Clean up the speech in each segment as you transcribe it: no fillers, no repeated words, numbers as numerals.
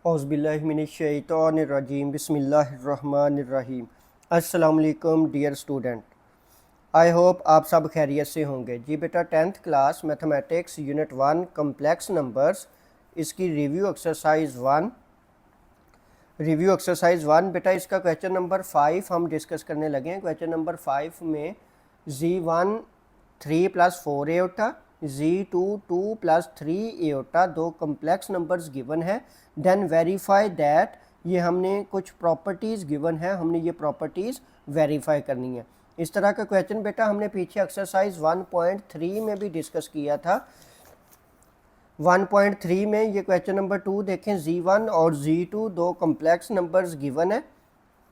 औज़ुबिल्लाहिमिनश्शैतानिर्रजीम बिस्मिल्लाहिर्रहमानिर्रहीम। अस्सलाम वालेकुम डियर स्टूडेंट, आई होप आप सब खैरियत से होंगे। जी बेटा, 10th class mathematics unit 1 complex numbers, इसकी रिव्यू एक्सरसाइज वन बेटा, इसका क्वेश्चन नंबर 5 हम डिस्कस करने लगे हैं। क्वेश्चन नंबर 5 में Z1 3 + 4 एओटा, Z2 2 + 3 एओटा दो कम्प्लेक्स नंबर्स गिवन है। देन वेरीफाई दैट, ये हमने कुछ प्रॉपर्टीज़ गिवन है, हमने ये प्रॉपर्टीज़ वेरीफाई करनी है। इस तरह का क्वेश्चन बेटा हमने पीछे एक्सरसाइज 1.3 में भी डिस्कस किया था। 1.3 में ये क्वेश्चन नंबर 2 देखें, Z1 और Z2 दो कम्प्लेक्स नंबर्स गिवन है,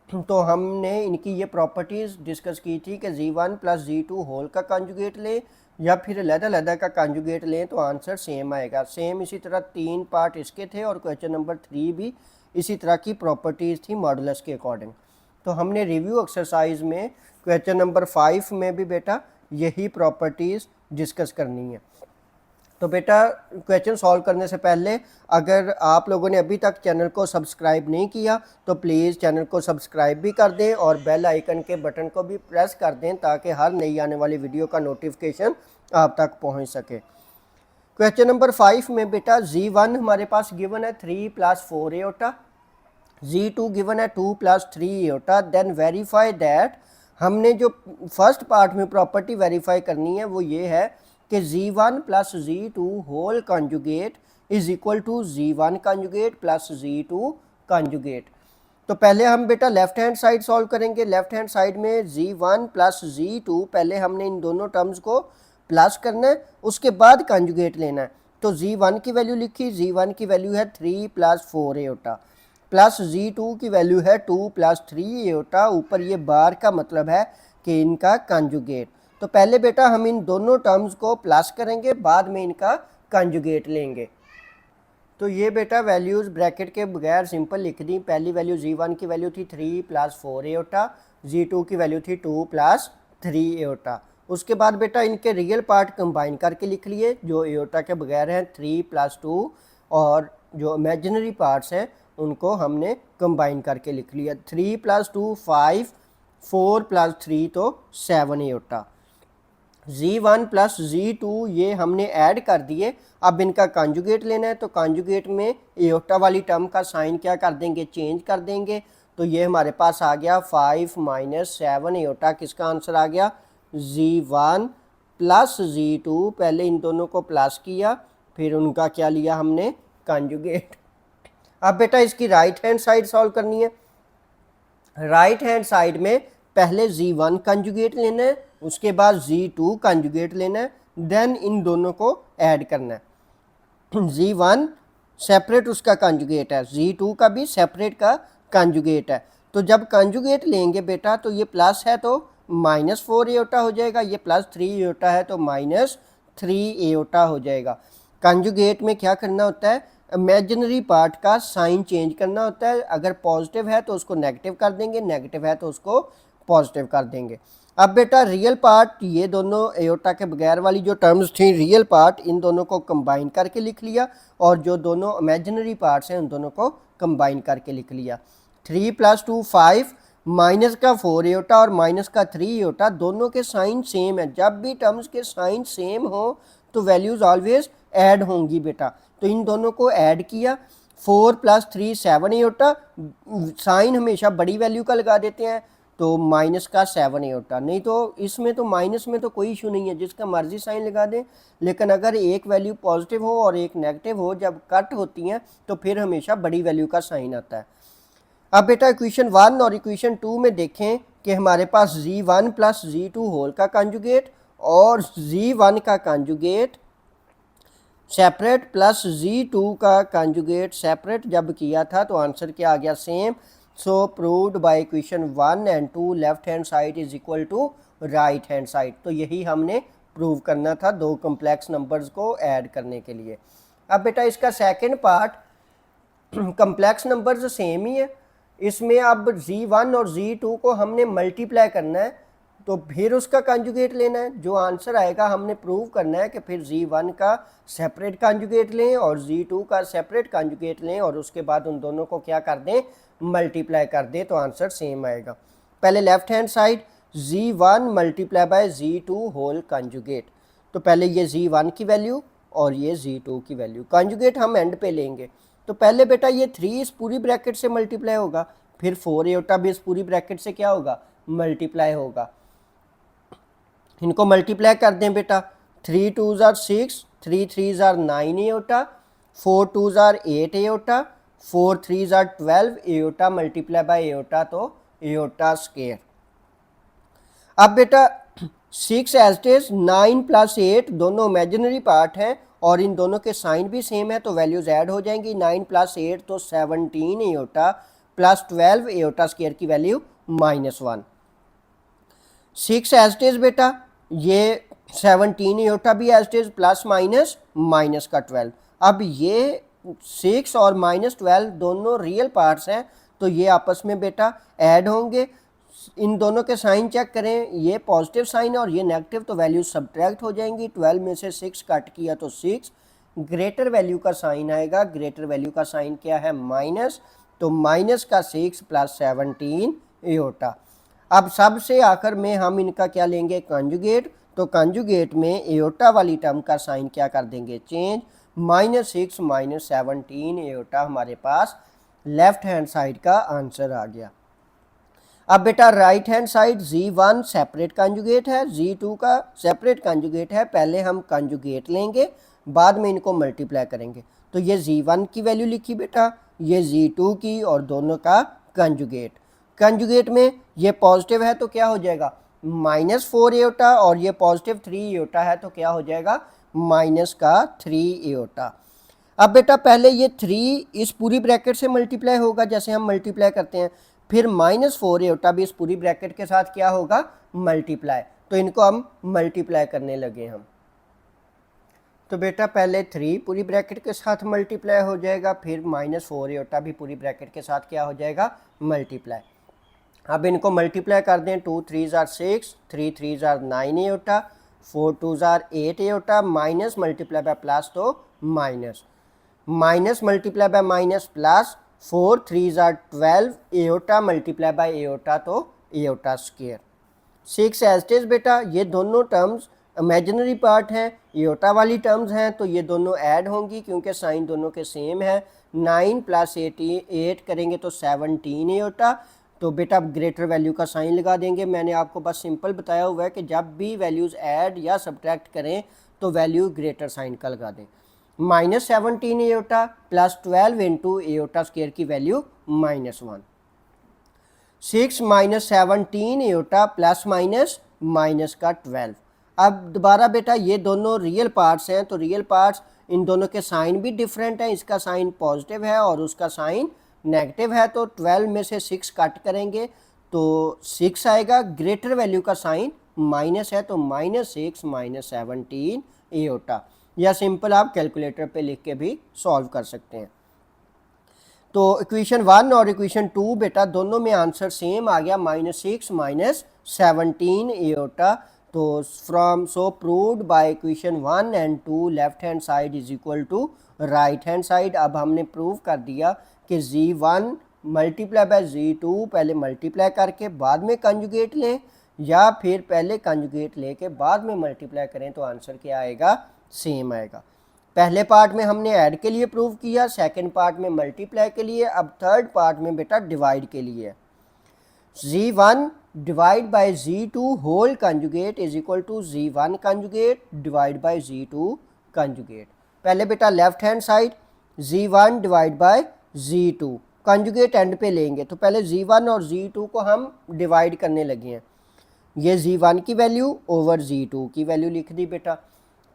तो हमने इनकी ये प्रॉपर्टीज़ डिस्कस की थी कि Z1 + Z2 होल का कॉन्जुगेट लें या फिर अलग-अलग का कॉन्जुगेट लें तो आंसर सेम आएगा। सेम इसी तरह 3 पार्ट इसके थे और क्वेश्चन नंबर 3 भी इसी तरह की प्रॉपर्टीज़ थी मॉडुलस के अकॉर्डिंग। तो हमने रिव्यू एक्सरसाइज में क्वेश्चन नंबर 5 में भी बेटा यही प्रॉपर्टीज़ डिस्कस करनी है। तो बेटा, क्वेश्चन सॉल्व करने से पहले अगर आप लोगों ने अभी तक चैनल को सब्सक्राइब नहीं किया तो प्लीज़ चैनल को सब्सक्राइब भी कर दें और बेल आइकन के बटन को भी प्रेस कर दें ताकि हर नई आने वाली वीडियो का नोटिफिकेशन आप तक पहुंच सके। क्वेश्चन नंबर 5 में बेटा Z1 हमारे पास गिवन है 3 + 4 एओटा, Z2 गिवन है 2 + 3 एओटा। देन वेरीफाई दैट, हमने जो फर्स्ट पार्ट में प्रॉपर्टी वेरीफाई करनी है वो ये है कि Z1 + Z2 whole conjugate is equal to Z1 conjugate + Z2 conjugate. तो पहले हम बेटा लेफ्ट हैंड साइड सॉल्व करेंगे। लेफ्ट हैंड साइड में Z1 + Z2, पहले हमने इन दोनों टर्म्स को प्लस करना है, उसके बाद कॉन्जुगेट लेना है। तो Z1 की वैल्यू लिखी, Z1 की वैल्यू है 3 + 4 एओटा, प्लस Z2 की वैल्यू है 2 + 3 एओटा। ऊपर ये बार का मतलब है कि इनका कॉन्जुगेट। तो पहले बेटा हम इन दोनों टर्म्स को प्लस करेंगे, बाद में इनका कॉन्जुगेट लेंगे। तो ये बेटा वैल्यूज़ ब्रैकेट के बगैर सिंपल लिख दी। पहली वैल्यू Z1 की वैल्यू थी 3 + 4 एओटा, Z2 की वैल्यू थी 2 + 3 एओटा। उसके बाद बेटा इनके रियल पार्ट कंबाइन करके लिख लिए, जो एओटा के बगैर हैं 3 + 2, और जो इमेजिनरी पार्ट्स हैं उनको हमने कंबाइन करके लिख लिया। 3 + 2 5, 4 + 3 तो 7 एओटा। Z1 + Z2 ये हमने ऐड कर दिए। अब इनका कॉन्जुगेट लेना है, तो कॉन्जुगेट में एओटा वाली टर्म का साइन क्या कर देंगे, चेंज कर देंगे। तो ये हमारे पास आ गया 5 - 7 एओटा। किसका आंसर आ गया? Z1 + Z2। पहले इन दोनों को प्लस किया, फिर उनका क्या लिया हमने, कॉन्जुगेट। अब बेटा इसकी राइट हैंड साइड सॉल्व करनी है। राइट हैंड साइड में पहले Z1 कॉन्जुगेट लेना है, उसके बाद Z2 कॉन्जुगेट लेना है, देन इन दोनों को ऐड करना है। Z1 सेपरेट उसका कॉन्जुगेट है, Z2 का भी सेपरेट का कॉन्जुगेट है। तो जब कॉन्जुगेट लेंगे बेटा तो ये प्लस है तो -4 एओटा हो जाएगा, ये +3 एओटा है तो -3 एओटा हो जाएगा। कॉन्जुगेट में क्या करना होता है, इमेजिनरी पार्ट का साइन चेंज करना होता है। अगर पॉजिटिव है तो उसको नेगेटिव कर देंगे, नेगेटिव है तो उसको पॉजिटिव कर देंगे। अब बेटा रियल पार्ट, ये दोनों एओटा के बगैर वाली जो टर्म्स थी रियल पार्ट, इन दोनों को कंबाइन करके लिख लिया, और जो दोनों इमेजिनरी पार्ट्स हैं उन दोनों को कंबाइन करके लिख लिया। 3 + 2 5, माइनस का 4 एओटा और माइनस का 3 एओटा, दोनों के साइन सेम है। जब भी टर्म्स के साइन सेम हो तो वैल्यूज़ ऑलवेज ऐड होंगी बेटा। तो इन दोनों को ऐड किया, 4 + 3 7 एओटा। साइन हमेशा बड़ी वैल्यू का लगा देते हैं, तो माइनस का 7 एओटा। नहीं तो इसमें तो माइनस में तो कोई इशू नहीं है, जिसका मर्जी साइन लगा दें। लेकिन अगर एक वैल्यू पॉजिटिव हो और एक नेगेटिव हो, जब कट होती हैं तो फिर हमेशा बड़ी वैल्यू का साइन आता है। अब बेटा इक्वेशन 1 और इक्वेशन 2 में देखें कि हमारे पास Z1 + Z2 होल का कॉन्जुगेट और Z1 का कॉन्जुगेट सेपरेट प्लस Z2 का कॉन्जुगेट सेपरेट जब किया था तो आंसर क्या आ गया, same. So proved by equation 1 and 2 left hand side is equal to right hand side. तो यही हमने प्रूव करना था दो कम्प्लेक्स नंबर्स को ऐड करने के लिए। अब बेटा इसका second part, complex numbers same ही है, इसमें अब Z1 और Z2 को हमने मल्टीप्लाई करना है। तो फिर उसका कंजुगेट लेना है। जो आंसर आएगा हमने प्रूव करना है कि फिर Z1 का सेपरेट कंजुगेट लें और Z2 का सेपरेट कंजुगेट लें और उसके बाद उन दोनों को क्या कर दें, मल्टीप्लाई कर दें, तो आंसर सेम आएगा। पहले left hand side Z1 multiply by Z2 whole conjugate, तो पहले ये Z1 की वैल्यू और ये Z2 की वैल्यू, कंजुगेट हम एंड पे लेंगे। तो पहले बेटा ये 3 इस पूरी ब्रैकेट से मल्टीप्लाई होगा, फिर 4 एयोटा भी इस पूरी ब्रैकेट से क्या होगा, मल्टीप्लाई होगा। इनको मल्टीप्लाई कर दें बेटा, 3 2s are 6, 3 3s are 9 iota, 4 2s are 8 aorta, 4 3s are 12 iota multiply by iota, तो एयोटा स्क्वायर। अब बेटा 6 एज इट इज, 9 प्लस 8 दोनों इमेजिनरी पार्ट हैं और इन दोनों के साइन भी सेम है, तो वैल्यूज ऐड हो जाएंगी। 9 प्लस 8 तो 17 एयोटा प्लस 12 एयोटा स्क्वायर की वैल्यू -1। 6 एज इट इज बेटा, ये 17 एयोटा भी as it is, plus minus minus का 12। अब ये 6 और -12 दोनों रियल पार्ट्स हैं, तो ये आपस में बेटा ऐड होंगे। इन दोनों के साइन चेक करें, ये पॉजिटिव साइन है और ये नेगेटिव, तो वैल्यू सब्ट्रैक्ट हो जाएंगी। 12 में से 6 कट किया तो 6, ग्रेटर वैल्यू का साइन आएगा। ग्रेटर वैल्यू का साइन क्या है, माइनस, तो माइनस का 6 प्लस 17 एयोटा। अब सबसे आखिर में हम इनका क्या लेंगे, कंजुगेट, तो कंजुगेट में एयोटा वाली टर्म का साइन क्या कर देंगे, चेंज। -6 -17 एयोटा हमारे पास लेफ्ट हैंड साइड का आंसर आ गया। अब बेटा right hand side Z1 separate conjugate है, Z2 का सेपरेट कंजुगेट है। पहले हम कंजुगेट लेंगे, बाद में इनको मल्टीप्लाई करेंगे। तो ये Z1 की वैल्यू लिखी बेटा, ये Z2 की, और दोनों का कंजुगेट। कंजुगेट में ये पॉजिटिव है तो क्या हो जाएगा, -4 एयोटा, और ये पॉजिटिव 3 एयोटा है तो क्या हो जाएगा, -3 एयोटा। अब बेटा पहले ये 3 इस पूरी ब्रैकेट से मल्टीप्लाई होगा जैसे हम मल्टीप्लाई करते हैं, फिर -4 एयोटा भी इस पूरी ब्रैकेट के साथ क्या होगा, मल्टीप्लाई। तो इनको हम मल्टीप्लाई करने लगे हम। तो बेटा पहले 3 पूरी ब्रैकेट के साथ मल्टीप्लाई हो जाएगा, फिर -4 एयोटा भी पूरी ब्रैकेट के साथ क्या हो जाएगा, मल्टीप्लाई। अब इनको मल्टीप्लाई कर दें, 2 3s are 6, 3 3s are 9 iota, 4 2s are 8 iota, minus multiply by plus तो minus, minus multiply by minus plus, 4 3s are 12 iota multiply by iota, तो iota square. 6 as it is बेटा, ये दोनों terms imaginary part हैं, iota वाली terms हैं, तो ये दोनों ऐड होंगी क्योंकि साइन दोनों के सेम है। 9 प्लस 8 करेंगे तो 17 एयोटा, तो बेटा ग्रेटर वैल्यू का साइन लगा देंगे। मैंने आपको बस सिंपल बताया हुआ है कि जब भी वैल्यूज़ ऐड या सब्ट्रैक्ट करें तो वैल्यू ग्रेटर साइन का लगा दें। -17 iota plus 12 into aorta square की वैल्यू -1। 6 -17 एयोटा प्लस माइनस का 12। अब दोबारा बेटा ये दोनों रियल पार्ट्स हैं, तो रियल पार्ट्स इन दोनों के साइन भी डिफरेंट हैं। इसका साइन पॉजिटिव है और उसका साइन नेगेटिव है, तो 12 में से 6 कट करेंगे तो 6 आएगा। ग्रेटर वैल्यू का साइन माइनस है, तो -6 -17 एयोटा, या सिंपल आप कैलकुलेटर पे लिख के भी सॉल्व कर सकते हैं। तो इक्वेशन 1 और इक्वेशन 2 बेटा दोनों में आंसर सेम आ गया, -6 -17 एयोटा। तो from so proved by equation 1 and 2 left hand side is equal to right hand side. अब हमने प्रूव कर दिया कि Z1 मल्टीप्लाई बाय Z2 पहले मल्टीप्लाई करके बाद में कंजुगेट लें, या फिर पहले कंजुगेट लेके बाद में मल्टीप्लाई करें, तो आंसर क्या आएगा, सेम आएगा। पहले पार्ट में हमने ऐड के लिए प्रूव किया, सेकंड पार्ट में मल्टीप्लाई के लिए, अब थर्ड पार्ट में बेटा डिवाइड के लिए। Z1 divide by Z2 whole conjugate is equal to Z1 conjugate divide by Z2 conjugate. पहले बेटा left hand side Z1 divide by Z2 conjugate and पे लेंगे, तो पहले Z1 और Z2 को हम डिवाइड करने लगे हैं। ये Z1 की वैल्यू ओवर Z2 की वैल्यू लिख दी बेटा।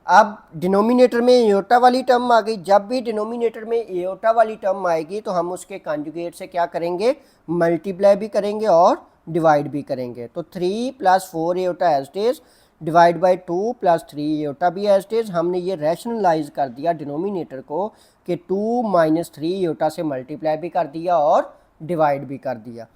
अब डिनोमिनेटर में एयोटा वाली टर्म आ गई, जब भी डिनोमिनेटर में एयोटा वाली टर्म आएगी तो हम उसके कंजुगेट से क्या करेंगे, मल्टीप्लाई भी करेंगे और डिवाइड भी करेंगे। तो 3 + 4 iota as it is divide by 2 + 3 iota भी एज इट इज। हमने ये रैशनलाइज कर दिया डिनोमिनेटर को कि 2 - 3 एयोटा से मल्टीप्लाई भी कर दिया और डिवाइड भी कर दिया।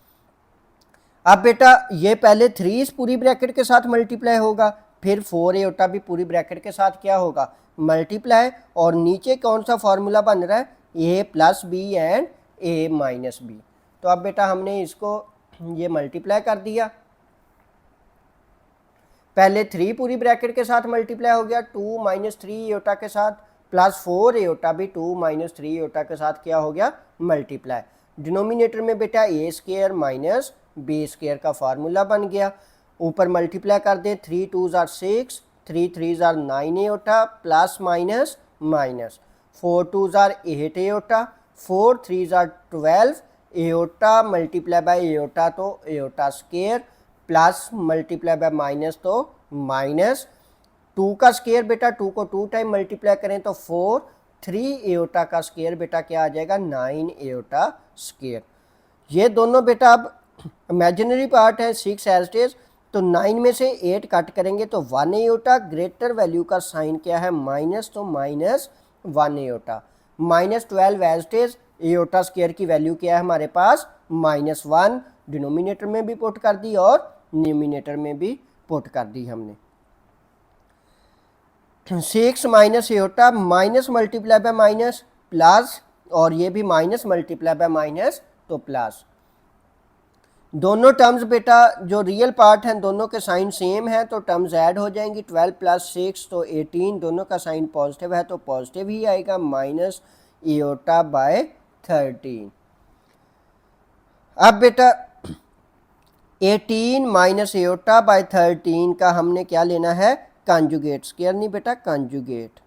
अब बेटा ये पहले 3 इस पूरी ब्रैकेट के साथ मल्टीप्लाई होगा, फिर 4 एओटा भी पूरी ब्रैकेट के साथ क्या होगा, मल्टीप्लाई, और नीचे कौन सा फॉर्मूला बन रहा है, a plus b and a minus b. तो अब बेटा हमने इसको ये मल्टीप्लाई कर दिया, पहले 3 पूरी ब्रैकेट के साथ मल्टीप्लाई हो गया 2 माइनस 3 एओटा के साथ, प्लस 4 एओटा भी 2 माइनस 3 एओटा के साथ क्या हो गया, मल्टीप्लाई। डिनोमिनेटर में बेटा a square minus B square का फार्मूला बन गया, ऊपर मल्टीप्लाई कर दे, 3 2 are 6, 3 3 are 9 iota, plus minus minus, 4 2 are 8 iota, 4 3 are 12 iota, multiply by iota तो iota square, plus multiply by minus तो माइनस, 2 का स्क्वायर बेटा 2 को 2 टाइम मल्टीप्लाई करें तो 4, 3 एओटा का स्क्वायर बेटा क्या आ जाएगा, 9 एओटा स्क्वायर। ये दोनों बेटा अब इमेजिनरी पार्ट है, 6 एज इट इज, तो 9 में से 8 कट करेंगे तो 1 एओटा, ग्रेटर वैल्यू का साइन क्या है, माइनस, तो minus 1 iota, minus 12 as it is, iota square की वैल्यू क्या है हमारे पास, -1, डिनोमिनेटर में भी पुट कर दी और न्यूमिनेटर में भी पुट कर दी हमने। 6 minus aorta, minus multiply by minus plus, और ये भी माइनस मल्टीप्लाई बाय माइनस तो प्लस। दोनों टर्म्स बेटा जो रियल पार्ट हैं दोनों के साइन सेम है तो टर्म्स ऐड हो जाएंगी, 12 प्लस 6 तो 18, दोनों का साइन पॉजिटिव है तो पॉजिटिव ही आएगा, माइनस एओटा बाय 13। अब बेटा 18 माइनस एओटा बाय 13 का हमने क्या लेना है, कॉन्जुगेट, स्क्वायर नहीं बेटा कॉन्जुगेट।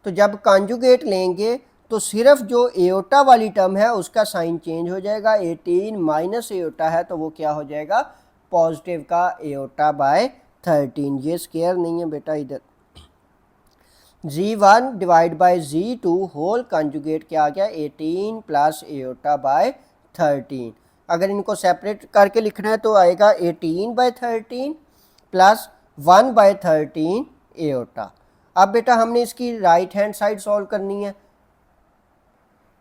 तो जब कॉन्जुगेट लेंगे तो सिर्फ जो एओटा वाली टर्म है उसका साइन चेंज हो जाएगा, 18 माइनस एओटा है तो वो क्या हो जाएगा, पॉजिटिव का एओटा बाय 13, ये स्क्वायर नहीं है बेटा इधर, g1 divide by g2 whole conjugate क्या आ गया, 18 प्लस एओटा बाय 13। अगर इनको सेपरेट करके लिखना है तो आएगा 18 बाय 13 प्लस 1 बाय 13 एओटा। अब बेटा हमने इसकी राइट हैंड साइड सॉल्व करनी है,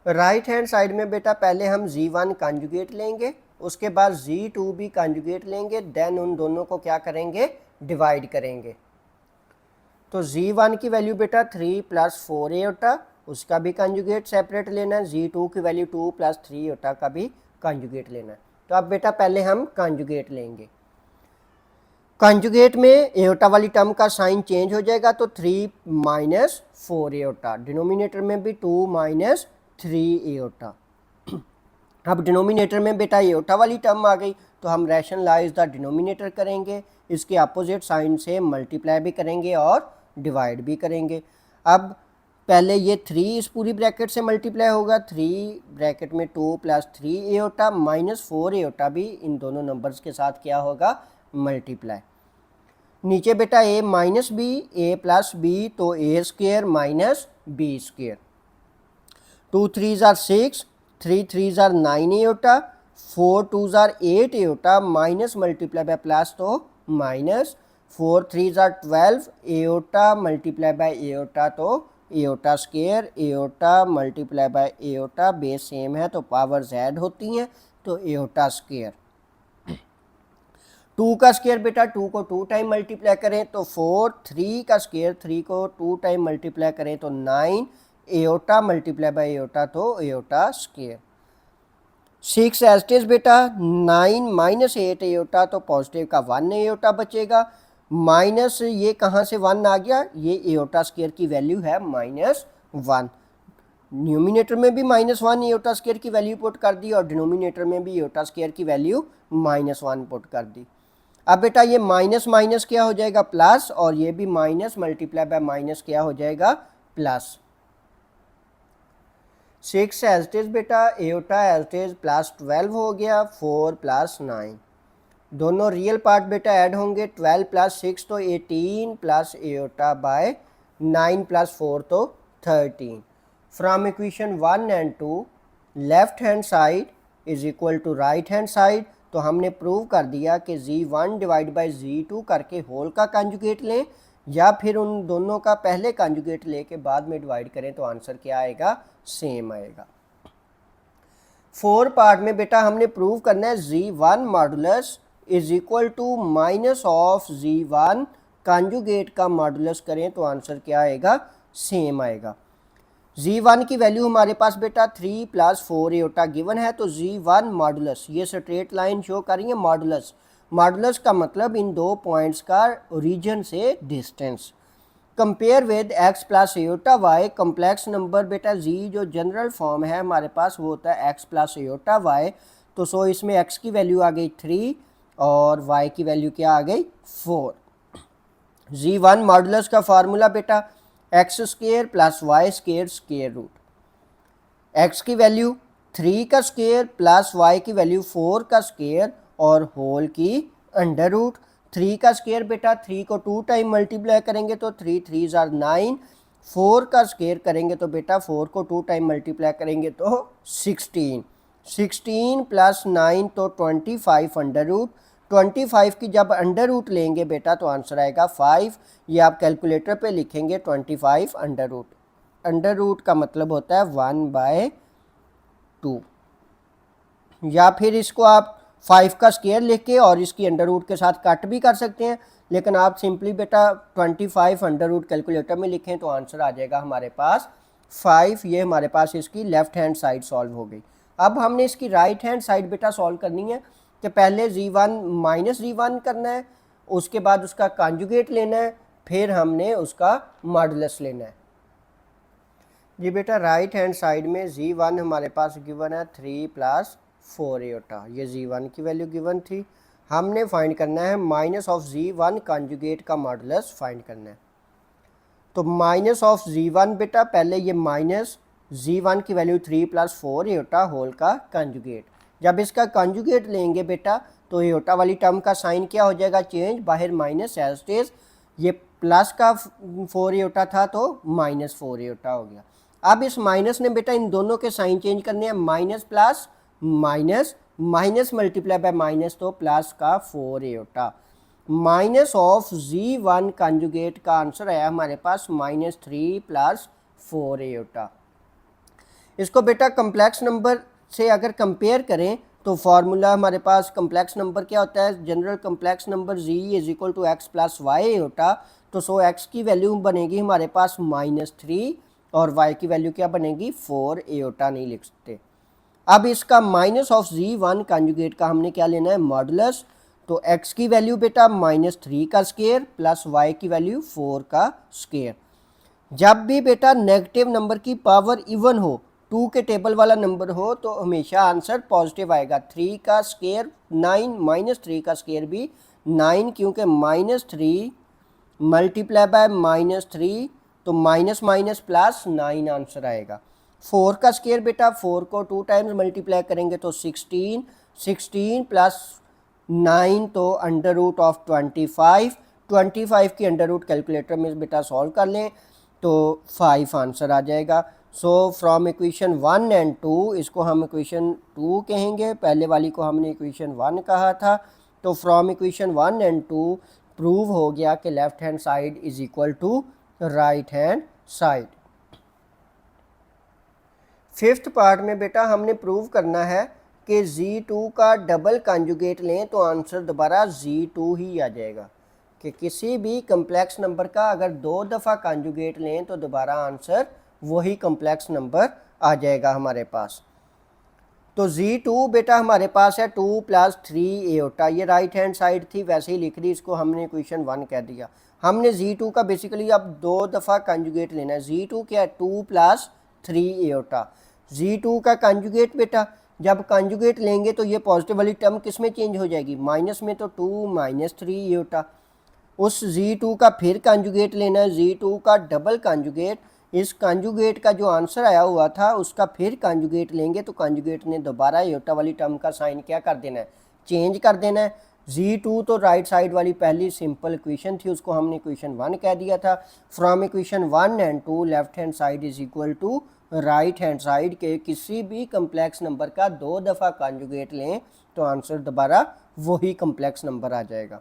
राइट हैंड साइड में बेटा पहले हम g1 कॉन्जुगेट लेंगे, उसके बाद g2 भी कॉन्जुगेट लेंगे, देन उन दोनों को क्या करेंगे, डिवाइड करेंगे। तो g1 की वैल्यू बेटा 3 प्लस 4 एओटा, उसका भी कॉन्जुगेट सेपरेट लेना है, g2 की वैल्यू 2 प्लस 3 एओटा का भी कॉन्जुगेट लेना है। तो अब बेटा पहले हम कॉन्जुगेट लेंगे, कॉन्जुगेट में एओटा वाली टर्म का साइन चेंज हो जाएगा तो 3 माइनस 4 एओटा, डिनोमिनेटर में भी 2 माइनस 3 एओटा। अब डिनोमिनेटर में बेटा एओटा वाली टर्म आ गई तो हम रैशनलाइज द डिनोमिनेटर करेंगे, इसके अपोजिट साइन से मल्टीप्लाई भी करेंगे और डिवाइड भी करेंगे। अब पहले ये 3 इस पूरी ब्रैकेट से मल्टीप्लाई होगा, 3 ब्रैकेट में 2 प्लस 3 एओटा माइनस 4 एओटा भी इन दोनों नंबर्स के साथ क्या होगा, मल्टीप्लाई। नीचे बेटा a minus b, a plus b तो a square minus B square, 2 3 are 6, 3 3 are 9 iota, 4 2 are 8 iota, minus multiply by plus तो minus, 4 3 are 12 iota multiply by iota तो iota square, iota multiply by iota base same है तो powers add होती हैं तो iota square. 2 का square बेटा 2 को 2 टाइम मल्टीप्लाई करें तो 4, 3 का स्क्वायर 3 को 2 टाइम मल्टीप्लाई करें तो 9, एओटा मल्टीप्लाई बाय एओटा तो iota square. 6 as it is बेटा 9 माइनस 8 एओटा तो पॉजिटिव का 1 एओटा बचेगा, माइनस ये कहाँ से 1 आ गया, ये एओटा स्क्वायर की वैल्यू है -1, न्यूमिनेटर में भी -1 एओटा स्क्वायर की वैल्यू पुट कर दी और डिनोमिनेटर में भी एओटा स्क्वायर की वैल्यू -1 पुट कर दी। अब बेटा ये माइनस माइनस क्या हो जाएगा, प्लस, और ये भी माइनस मल्टीप्लाई बाय माइनस क्या हो जाएगा, प्लस। 6 एज इट इज बेटा iota as it is plus 12 हो गया, 4 प्लस 9, दोनों रियल पार्ट बेटा ऐड होंगे, 12 प्लस 6 तो 18 प्लस एओटा बाय 9 प्लस 4 तो 13। From equation 1 and 2 left hand side is equal to right hand side, तो हमने प्रूव कर दिया कि g1 डिवाइड बाई g2 करके होल का कॉन्जुगेट लें या फिर उन दोनों का पहले कॉन्जुगेट लेके बाद में डिवाइड करें तो आंसर क्या आएगा, सेम आएगा। 4 पार्ट में बेटा हमने प्रूव करना है Z1 modulus is equal to minus of Z1 conjugate का मॉडुलस करें तो आंसर क्या आएगा, सेम आएगा। Z1 की वैल्यू हमारे पास बेटा 3 + 4 एटा गिवन है, तो Z1 मॉडुलस, ये स्ट्रेट लाइन शो कर रही है मॉडुलस। मॉडुलस का मतलब इन दो पॉइंट्स का रीजन से distance. Compare with x + Etah y, complex number बेटा z जो जनरल फॉर्म है हमारे पास वो होता है x + एटा y, तो सो इसमें x की वैल्यू आ गई 3 और y की वैल्यू क्या आ गई 4। Z1 मॉडुलस का फार्मूला बेटा x² + y² square root, x की वैल्यू 3 का स्क्वायर प्लस y की वैल्यू 4 का स्क्वायर और होल की अंडर रूट। 3 का स्क्वायर बेटा 3 को 2 टाइम मल्टीप्लाई करेंगे तो 3 3 = 9, 4 का स्क्वायर करेंगे तो बेटा 4 को 2 टाइम मल्टीप्लाई करेंगे तो 16, 16 + 9 तो 25 अंडर रूट। 25 की जब अंडर रूट लेंगे बेटा तो आंसर आएगा 5, ये आप कैलकुलेटर पे लिखेंगे 25 अंडर रूट। अंडर रूट का मतलब होता है 1/2, या फिर इसको आप 5 का स्क्वायर लिख के और इसकी अंडर रूट के साथ कट भी कर सकते हैं, लेकिन आप सिंपली बेटा 25 अंडर रूट कैलकुलेटर में लिखें तो आंसर आ जाएगा हमारे पास 5। ये हमारे पास इसकी लेफ्ट हैंड साइड सॉल्व हो गई। अब हमने इसकी राइट हैंड साइड बेटा सॉल्व करनी है कि पहले Z1 माइनस Z1 करना है, उसके बाद उसका कॉन्जुगेट लेना है, फिर हमने उसका मॉडुलस लेना है। जी बेटा राइट हैंड साइड में Z1 हमारे पास गिवन है 3 + 4 एटा, ये Z1 की वैल्यू गिवन थी। हमने फाइंड करना है माइनस ऑफ Z1 कॉन्जुगेट का मॉडुलस फाइंड करना है। तो माइनस ऑफ Z1 बेटा पहले ये माइनस Z1 की वैल्यू 3 + 4 एटा होल का कॉन्जुगेट, जब इसका कॉन्जुगेट लेंगे बेटा तो एटा वाली टर्म का साइन क्या हो जाएगा, चेंज, बाहर माइनस एज इट इज, ये प्लस का 4 एटा था तो -4 एटा हो गया। अब इस माइनस ने बेटा इन दोनों के साइन चेंज करने हैं, minus plus minus, minus multiply by minus तो प्लस का 4 एटा। माइनस ऑफ Z1 कॉन्जुगेट का आंसर आया हमारे पास -3 + 4 एटा। इसको बेटा कम्प्लेक्स नंबर से अगर कंपेयर करें तो फार्मूला हमारे पास कम्प्लेक्स नंबर क्या होता है, general complex number z = x + y एटा, तो सो x की वैल्यू बनेगी हमारे पास -3 और y की वैल्यू क्या बनेगी 4 एटा, नहीं लिख सकते। अब इसका माइनस ऑफ Z1 कॉन्जुगेट का हमने क्या लेना है, मॉडुलस, तो x की वैल्यू बेटा -3 का स्क्वायर प्लस y की वैल्यू 4 का स्क्वायर। जब भी बेटा नेगेटिव नंबर की पावर इवन हो, 2 के टेबल वाला नंबर हो, तो हमेशा आंसर पॉजिटिव आएगा। 3 का स्क्वायर 9, -3 का स्क्वायर भी 9, क्योंकि -3 मल्टीप्लाई बाय -3 तो माइनस माइनस प्लस 9 आंसर आएगा। 4 का स्क्वायर बेटा 4 को 2 टाइम्स मल्टीप्लाई करेंगे तो 16, 16 + 9 तो अंडर रूट ऑफ 25, 25 की अंडर रूट कैलकुलेटर में बेटा सॉल्व कर लें तो 5 आंसर आ जाएगा। सो फ्रॉम इक्वेशन 1 एंड 2, इसको हम इक्वेशन 2 कहेंगे, पहले वाली को हमने इक्वेशन 1 कहा था। तो फ्रॉम इक्वेशन 1 एंड 2 प्रूव हो गया कि left hand side is equal to right hand side. Fifth part में बेटा हमने प्रूव करना है कि Z2 का डबल कॉन्जुगेट लें तो आंसर दोबारा Z2 ही आ जाएगा, कि किसी भी कम्प्लेक्स नंबर का अगर 2 दफ़ा कॉन्जुगेट लें तो दोबारा आंसर वही कम्प्लेक्स नंबर आ जाएगा हमारे पास। तो Z2 बेटा हमारे पास है 2 + 3 एटा, ये राइट हैंड साइड थी वैसे ही लिख दी, इसको हमने इक्वेशन 1 कह दिया। हमने Z2 का बेसिकली अब 2 दफ़ा कॉन्जुगेट लेना है। Z2 क्या है, 2 + 3 एटा। Z2 का कॉन्जुगेट बेटा जब कॉन्जुगेट लेंगे तो ये पॉजिटिव वाली टर्म किस में चेंज हो जाएगी, माइनस में, तो 2 - 3 एटा। उस Z2 का फिर कॉन्जुगेट लेना है, Z2 का डबल कॉन्जुगेट, इस कॉन्जुगेट का जो आंसर आया हुआ था उसका फिर कॉन्जुगेट लेंगे तो कॉन्जुगेट ने दोबारा एटा वाली टर्म का साइन क्या कर देना है, चेंज कर देना है। Z2 तो राइट साइड वाली पहली सिंपल इक्वेशन थी, उसको हमने इक्वेशन 1 कह दिया था। From equation 1 and 2 left hand side is equal to right hand side के किसी भी कम्प्लेक्स नंबर का 2 दफ़ा कॉन्जुगेट लें तो आंसर दोबारा वही कम्प्लेक्स नंबर आ जाएगा।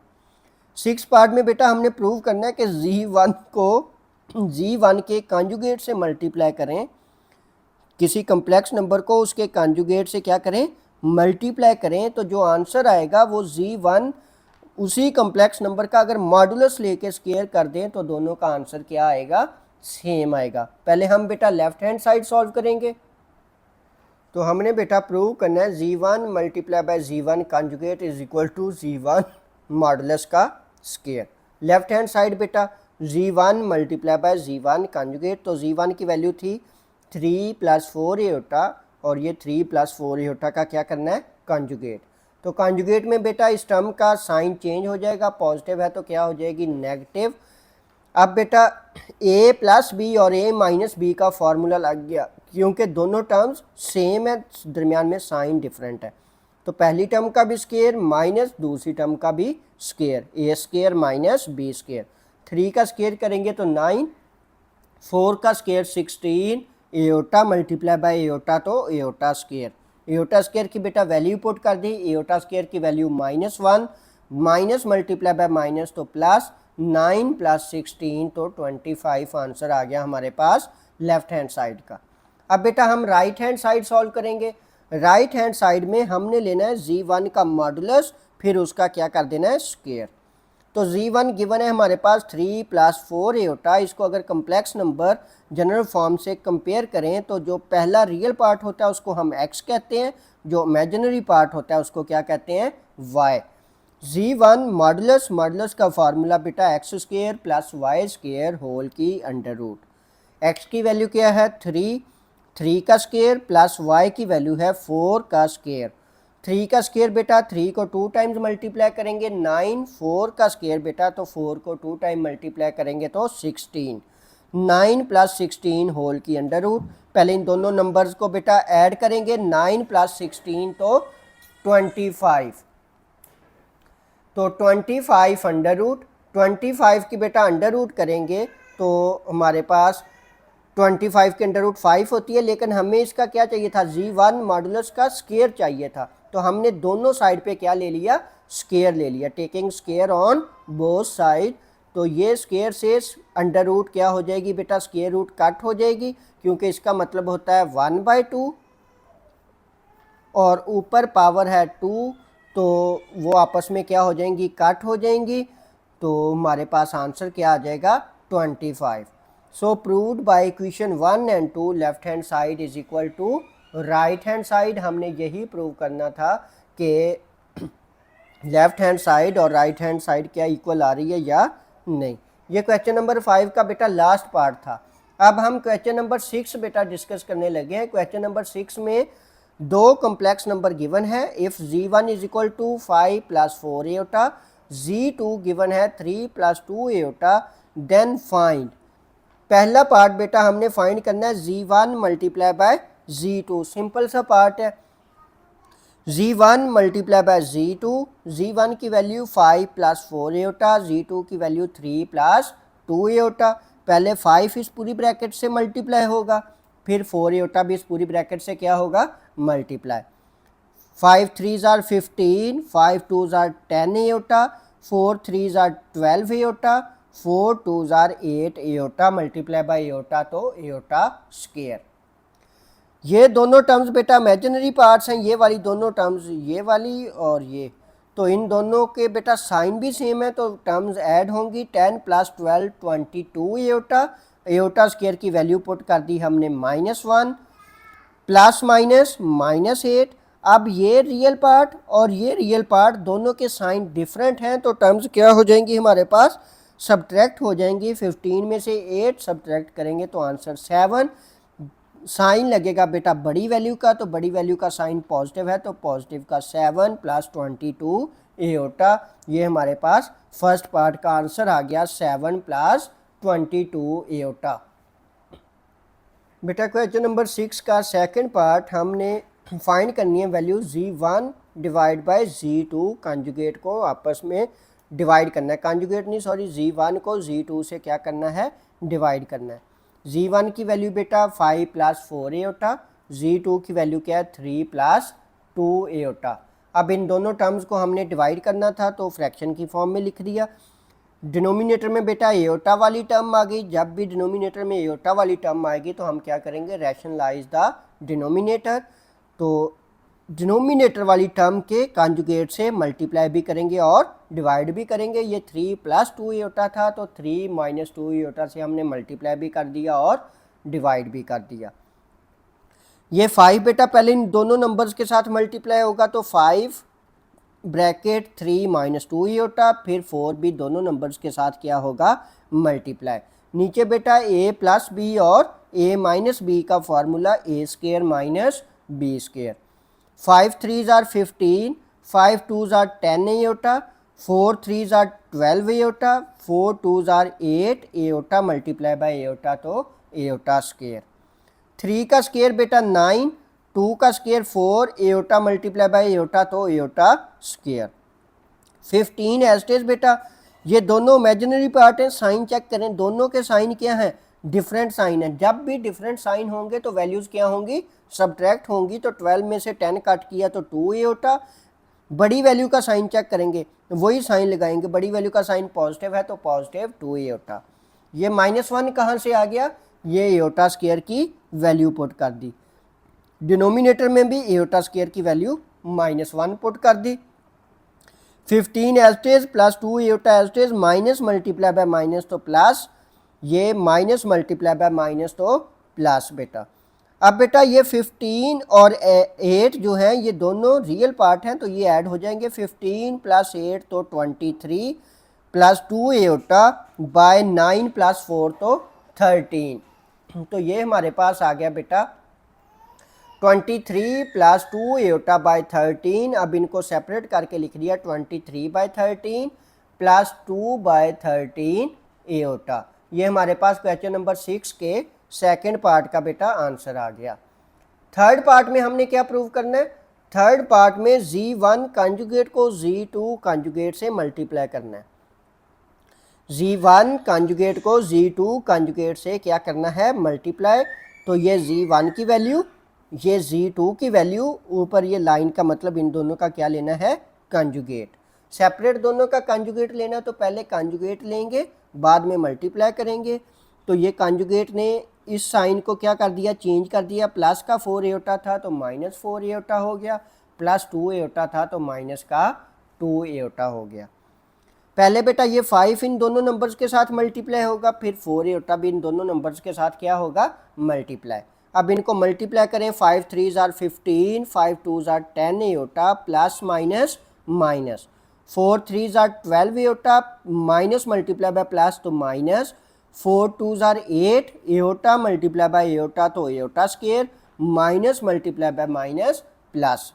6 पार्ट में बेटा हमने प्रूव करना है कि Z1 को Z1 के कॉन्जुगेट से मल्टीप्लाई करें किसी कम्प्लेक्स नंबर को उसके कॉन्जुगेट से क्या करें, मल्टीप्लाई करें, तो जो आंसर आएगा वो Z1 उसी कम्प्लेक्स नंबर का अगर मॉडुलस लेके स्क्वायर कर दें तो दोनों का आंसर क्या आएगा, सेम आएगा। पहले हम बेटा लेफ्ट हैंड साइड सॉल्व करेंगे। तो हमने बेटा प्रूव करना है Z1 multiply by Z1 conjugate is equal to Z1 modulus का स्क्वायर। लेफ्ट हैंड साइड बेटा Z1 multiply by Z1 conjugate, तो Z1 की वैल्यू थी 3 + 4 एटा और ये 3 + 4 एटा का क्या करना है, कॉन्जुगेट। तो कॉन्जुगेट में बेटा इस टर्म का साइन चेंज हो जाएगा, पॉजिटिव है तो क्या हो जाएगी, नेगेटिव। अब बेटा a + b और a - b का फॉर्मूला लग गया, क्योंकि दोनों टर्म्स सेम है, दरमियान में साइन डिफरेंट है। तो पहली टर्म का भी स्क्वायर माइनस दूसरी टर्म का भी स्क्वायर, a² - b²। 3 का स्क्वायर करेंगे तो 9, 4 का स्क्वायर 16, एटा मल्टीप्लाई बाय एटा तो एटा स्क्वायर। एटा स्क्वायर की बेटा वैल्यू पुट कर दी, एटा स्क्वायर की value -1, minus multiply by minus तो प्लस, 9 + 16 तो 25 आंसर आ गया हमारे पास लेफ्ट हैंड साइड का। अब बेटा हम राइट हैंड साइड सॉल्व करेंगे। राइट हैंड साइड में हमने लेना है Z1 का मॉडुलस, फिर उसका क्या कर देना है, स्क्वायर। तो Z1 गिवन है हमारे पास 3 + 4 एटा। इसको अगर कम्प्लेक्स नंबर जनरल फॉर्म से कंपेयर करें तो जो पहला रियल पार्ट होता है उसको हम x कहते हैं, जो इमेजिनरी पार्ट होता है उसको क्या कहते हैं, y। Z1 मॉडुलस, मॉडुलस का फार्मूला बेटा x² + y² होल की अंडर रूट। x की वैल्यू क्या है 3, 3 का स्क्वायर प्लस y की वैल्यू है 4 का स्क्वायर। 3 का स्क्वायर बेटा 3 को 2 टाइम्स मल्टीप्लाई करेंगे 9, 4 का स्क्वायर बेटा तो 4 को 2 टाइम मल्टीप्लाई करेंगे तो 16, 9 + 16 होल की अंडर रूट। पहले इन दोनों नंबर्स को बेटा ऐड करेंगे, 9 + 16 तो 25, तो 25 अंडर रूट। 25 की बेटा अंडर रूट करेंगे तो हमारे पास 25 के अंडर रूट 5 होती है, लेकिन हमें इसका क्या चाहिए था, Z1 मॉडुलस का स्क्वायर चाहिए था। तो हमने दोनों साइड पे क्या ले लिया, स्क्वायर ले लिया, taking square on both side. तो ये स्क्वायर से अंडर रूट क्या हो जाएगी बेटा, स्क्वायर रूट कट हो जाएगी, क्योंकि इसका मतलब होता है 1/2 और ऊपर पावर है 2, तो वो आपस में क्या हो जाएंगी, कट हो जाएंगी। तो हमारे पास आंसर क्या आ जाएगा, 25। सो प्रूव्ड बाय इक्वेशन 1 और 2 left hand side is equal to right hand side. हमने यही प्रूव करना था कि लेफ्ट हैंड साइड और राइट हैंड साइड क्या इक्वल आ रही है या नहीं। ये क्वेश्चन नंबर 5 का बेटा लास्ट पार्ट था। अब हम क्वेश्चन नंबर 6 बेटा डिस्कस करने लगे हैं। क्वेश्चन नंबर 6 में दो कम्प्लेक्स नंबर गिवन है। If Z1 is equal to 5 + 4 Etah, Z2 given है 3 + 2 एटा, देन फाइंड। पहला पार्ट बेटा हमने फाइंड करना है Z1 multiply by Z2। Simple सा पार्ट है, Z1 multiply by Z2। Z1 की वैल्यू 5 + 4 एटा, Z2 की वैल्यू 3 + 2 एटा। पहले 5 इस पूरी ब्रैकेट से मल्टीप्लाई होगा, फिर 4 एटा भी इस पूरी ब्रैकेट से क्या होगा, multiply. 5 3s are 15, 5 2s are 10 Etah, 4 3s are 12 Etah, 4 2s are 8 Etah, multiply by एटा तो एटा स्क्वायर। ये दोनों टर्म्स बेटा इमेजिनरी पार्ट्स हैं, ये वाली दोनों टर्म्स, ये वाली और ये, तो इन दोनों के बेटा साइन भी सेम है, तो टर्म्स ऐड होंगी। 10 + 12 22 एटा, एटा स्क्वायर की वैल्यू पुट कर दी हमने -1, प्लस माइनस -8। अब ये रियल पार्ट और ये रियल पार्ट दोनों के साइन डिफरेंट हैं, तो टर्म्स क्या हो जाएंगी हमारे पास, सब्ट्रैक्ट हो जाएंगी। 15 में से 8 सब्ट्रैक्ट करेंगे तो आंसर 7। साइन लगेगा बेटा बड़ी वैल्यू का, तो बड़ी वैल्यू का साइन पॉजिटिव है, तो पॉजिटिव का 7 + 22 एटा। ये हमारे पास फर्स्ट पार्ट का आंसर आ गया, 7 + 22 एटा। बेटा क्वेश्चन नंबर 6 का सेकंड पार्ट हमने फाइंड करनी है value Z1 divide by Z2। Conjugate को आपस में डिवाइड करना है, कॉन्जुगेट नहीं सॉरी, Z1 को Z2 से क्या करना है, डिवाइड करना है। Z1 की वैल्यू बेटा 5 + 4 एटा, Z2 की वैल्यू क्या है 3 + 2 एटा। अब इन दोनों टर्म्स को हमने डिवाइड करना था, तो फ्रैक्शन की फॉर्म में लिख दिया। डिनोमिनेटर में बेटा एटा वाली टर्म आ गई, जब भी डिनोमिनेटर में एटा वाली टर्म आएगी तो हम क्या करेंगे, रैशनलाइज द डिनोमिनेटर, तो डिनोमिनेटर वाली टर्म के कॉन्जुगेट से मल्टीप्लाई भी करेंगे और डिवाइड भी करेंगे। ये 3 + 2 आयोटा था, तो 3 - 2 आयोटा से हमने मल्टीप्लाई भी कर दिया और डिवाइड भी कर दिया। ये 5 बेटा पहले इन दोनों नंबर्स के साथ मल्टीप्लाई होगा, तो 5 ब्रैकेट 3 - 2 आयोटा, फिर 4 भी दोनों नंबर्स के साथ क्या होगा, मल्टीप्लाई। नीचे बेटा a + b और a - b का formula a² - b²। 5 3s are 15, 5 2s are 10 iota, 4 3s are 12 iota, 4 2s are 8 iota multiply by iota, तो आयोटा स्क्वायर। 3 का स्क्वायर बेटा 9, 2 का square 4 iota multiply by iota, तो आयोटा स्क्वायर। 15 एस्टेज बेटा, ये दोनों इमेजिनरी पार्ट हैं, साइन चेक करें, दोनों के साइन क्या हैं, डिफरेंट साइन है। जब भी डिफरेंट साइन होंगे तो वैल्यूज़ क्या होंगी, सब्ट्रैक्ट होंगी। तो 12 में से 10 कट किया तो 2 आयोटा। बड़ी वैल्यू का साइन चेक करेंगे, वही साइन लगाएंगे, बड़ी वैल्यू का साइन पॉजिटिव है तो पॉजिटिव 2 आयोटा। ये -1 कहाँ से आ गया, ये आयोटा स्क्वायर की वैल्यू पुट कर दी। डिनोमिनेटर में भी आयोटा स्क्वायर की वैल्यू -1 पुट कर दी। 15 stage + 2 iota stage, minus multiply by minus तो प्लस, ये माइनस मल्टीप्लाई बाय माइनस तो प्लस बेटा। अब बेटा ये 15 और 8 जो है ये दोनों रियल पार्ट हैं, तो ये ऐड हो जाएंगे। 15 + 8 तो 23 + 2 आयोटा बाय 9 + 4 तो 13। तो ये हमारे पास आ गया बेटा 23 + 2 आयोटा बाय 13। अब इनको सेपरेट करके लिख दिया 23/13 + 2/13 आयोटा। ये हमारे पास क्वेश्चन नंबर 6 के सेकंड पार्ट का बेटा आंसर आ गया। थर्ड पार्ट में हमने क्या प्रूव करना है, थर्ड पार्ट में Z1 कॉन्जुगेट को Z2 कॉन्जुगेट से मल्टीप्लाई करना है। Z1 कॉन्जुगेट को Z2 कॉन्जुगेट से क्या करना है, मल्टीप्लाई। तो ये Z1 की वैल्यू, ये Z2 की वैल्यू, ऊपर ये लाइन का मतलब इन दोनों का क्या लेना है, कॉन्जुगेट। सेपरेट दोनों का कॉन्जुगेट लेना तो पहले कॉन्जुगेट लेंगे, बाद में मल्टीप्लाई करेंगे। तो ये कॉन्जुगेट ने इस साइन को क्या कर दिया, चेंज कर दिया। प्लस का 4 आयोटा था तो -4 आयोटा हो गया, प्लस 2 आयोटा था तो माइनस का 2 आयोटा हो गया। पहले बेटा ये 5 इन दोनों नंबर्स के साथ मल्टीप्लाई होगा, फिर 4 आयोटा भी इन दोनों नंबर्स के साथ क्या होगा, मल्टीप्लाई। अब इनको मल्टीप्लाई करें, 5 3s are 15, 5 2s are 10 iota, plus minus minus, 4 3s are 12 iota, minus multiply by plus तो minus, 4 2s are 8 iota multiply by iota तो iota square, minus multiply by minus plus.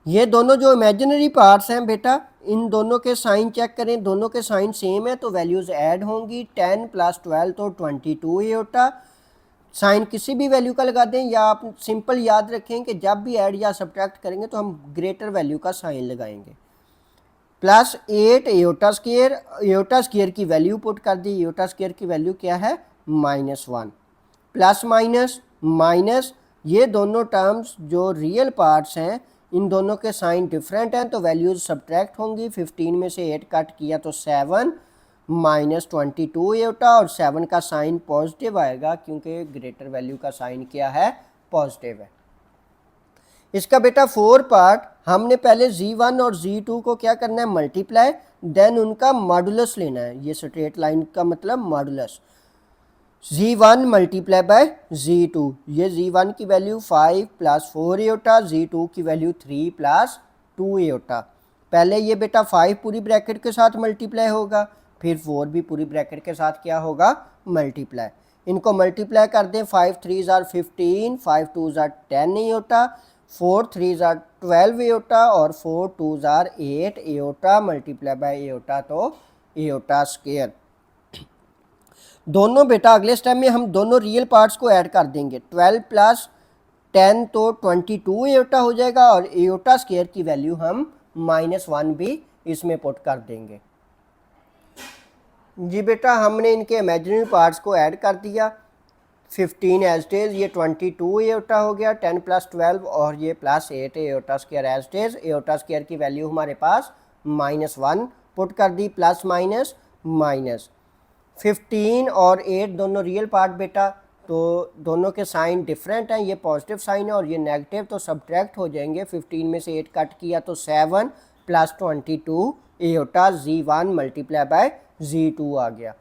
ये दोनों जो imaginary parts हैं बेटा, इन दोनों के sign check करें, दोनों के साइन सेम है तो वैल्यूज़ ऐड होंगी। 10 + 12 तो 22 आयोटा। साइन किसी भी वैल्यू का लगा दें, या आप सिंपल याद रखें कि जब भी ऐड या सब्ट्रैक्ट करेंगे तो हम ग्रेटर वैल्यू का साइन लगाएंगे। Plus 8 iota square, iota square की वैल्यू पुट कर दी, आयोटा स्क्वायर की वैल्यू क्या है, -1। प्लस माइनस माइनस, ये दोनों टर्म्स जो रियल पार्ट्स हैं इन दोनों के साइन डिफरेंट हैं तो वैल्यूज सब्ट्रैक्ट होंगी। 15 में से 8 कट किया तो 7 -22 आयोटा, और 7 का साइन पॉजिटिव आएगा क्योंकि ग्रेटर वैल्यू का साइन क्या है, पॉजिटिव है। इसका बेटा 4 पार्ट, हमने पहले Z1 और Z2 को क्या करना है, मल्टीप्लाई, देन उनका मॉडुलस लेना है। ये स्ट्रेट लाइन का मतलब modulus, Z1 multiply by Z2। ये Z1 की वैल्यू 5 + 4 आयोटा, Z2 की वैल्यू 3 + 2 आयोटा। पहले ये बेटा 5 पूरी ब्रैकेट के साथ मल्टीप्लाई होगा, फिर 4 भी पूरी ब्रैकेट के साथ क्या होगा, मल्टीप्लाई। इनको मल्टीप्लाई कर दें, 5 3s are 15, 5 2s are 10 iota, 4 3s are 12 iota, और 4 2s are 8 iota multiply by iota तो आयोटा स्क्वायर। दोनों बेटा अगले स्टेप में हम दोनों रियल पार्ट्स को ऐड कर देंगे। 12 + 10 तो 22 आयोटा हो जाएगा, और आयोटा स्क्वायर की वैल्यू हम -1 भी इसमें पुट कर देंगे। जी बेटा हमने इनके इमेजिनरी पार्ट्स को ऐड कर दिया। 15 एज इट इज, ये 22 आयोटा हो गया, 10 + 12 और ये +8 iota square as it is. Iota square की वैल्यू हमारे पास -1 पुट कर दी, प्लस माइनस माइनस। 15 और 8 दोनों रियल पार्ट बेटा, तो दोनों के साइन डिफरेंट हैं, ये पॉजिटिव साइन है और ये नेगेटिव, तो सब्ट्रैक्ट हो जाएंगे। 15 में से 8 कट किया तो 7 plus 22 aorta Z1 multiply by Z2 आ गया।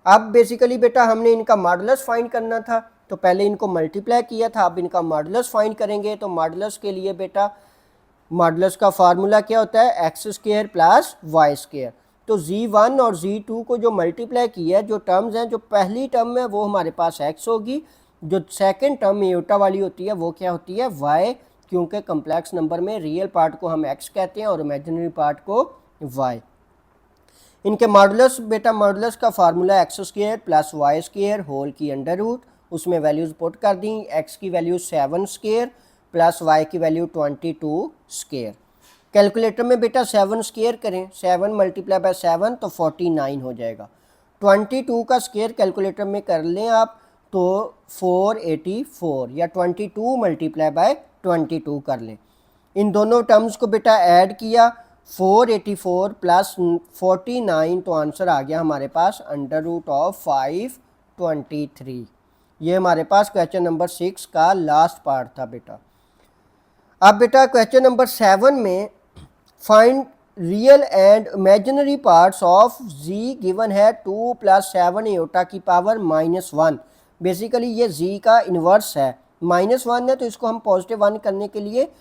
अब बेसिकली बेटा हमने इनका मॉडुलस फाइंड करना था, तो पहले इनको मल्टीप्लाई किया था, अब इनका मॉडुलस फाइंड करेंगे। तो मॉडुलस के लिए बेटा मॉडुलस का फार्मूला क्या होता है, x square plus y square. तो Z1 और Z2 को जो मल्टीप्लाई किया है, जो टर्म्स हैं, जो पहली टर्म है वो हमारे पास x होगी, जो सेकंड टर्म एयोटा वाली होती है वो क्या होती है, y, क्योंकि कम्प्लेक्स नंबर में रियल पार्ट को हम x कहते हैं और इमेजिनरी पार्ट को y। इनके मॉडुलस बेटा, मॉडुलस का formula x square plus y square whole की अंडर रूट, उसमें वैल्यूज़ पुट कर दी। x की वैल्यू 7 स्क्वायर प्लस y की वैल्यू 22 स्क्वायर। कैलकुलेटर में बेटा 7 स्क्वायर करें, 7 मल्टीप्लाई बाय 7 तो 49 हो जाएगा। 22 का स्क्वायर कैलकुलेटर में कर लें आप तो 484, या 22 मल्टीप्लाई बाय 22 कर लें। इन दोनों टर्म्स को बेटा ऐड किया, 484 प्लस 49, तो आंसर आ गया हमारे पास अंडर रूट ऑफ 523। ये हमारे पास क्वेश्चन नंबर 6 का लास्ट पार्ट था बेटा। अब बेटा क्वेश्चन नंबर 7 में find real and imaginary parts of z given है 2 प्लस 7 एयोटा की पावर -1। बेसिकली ये z का इन्वर्स है, -1 है, तो इसको हम पॉजिटिव 1 करने के लिए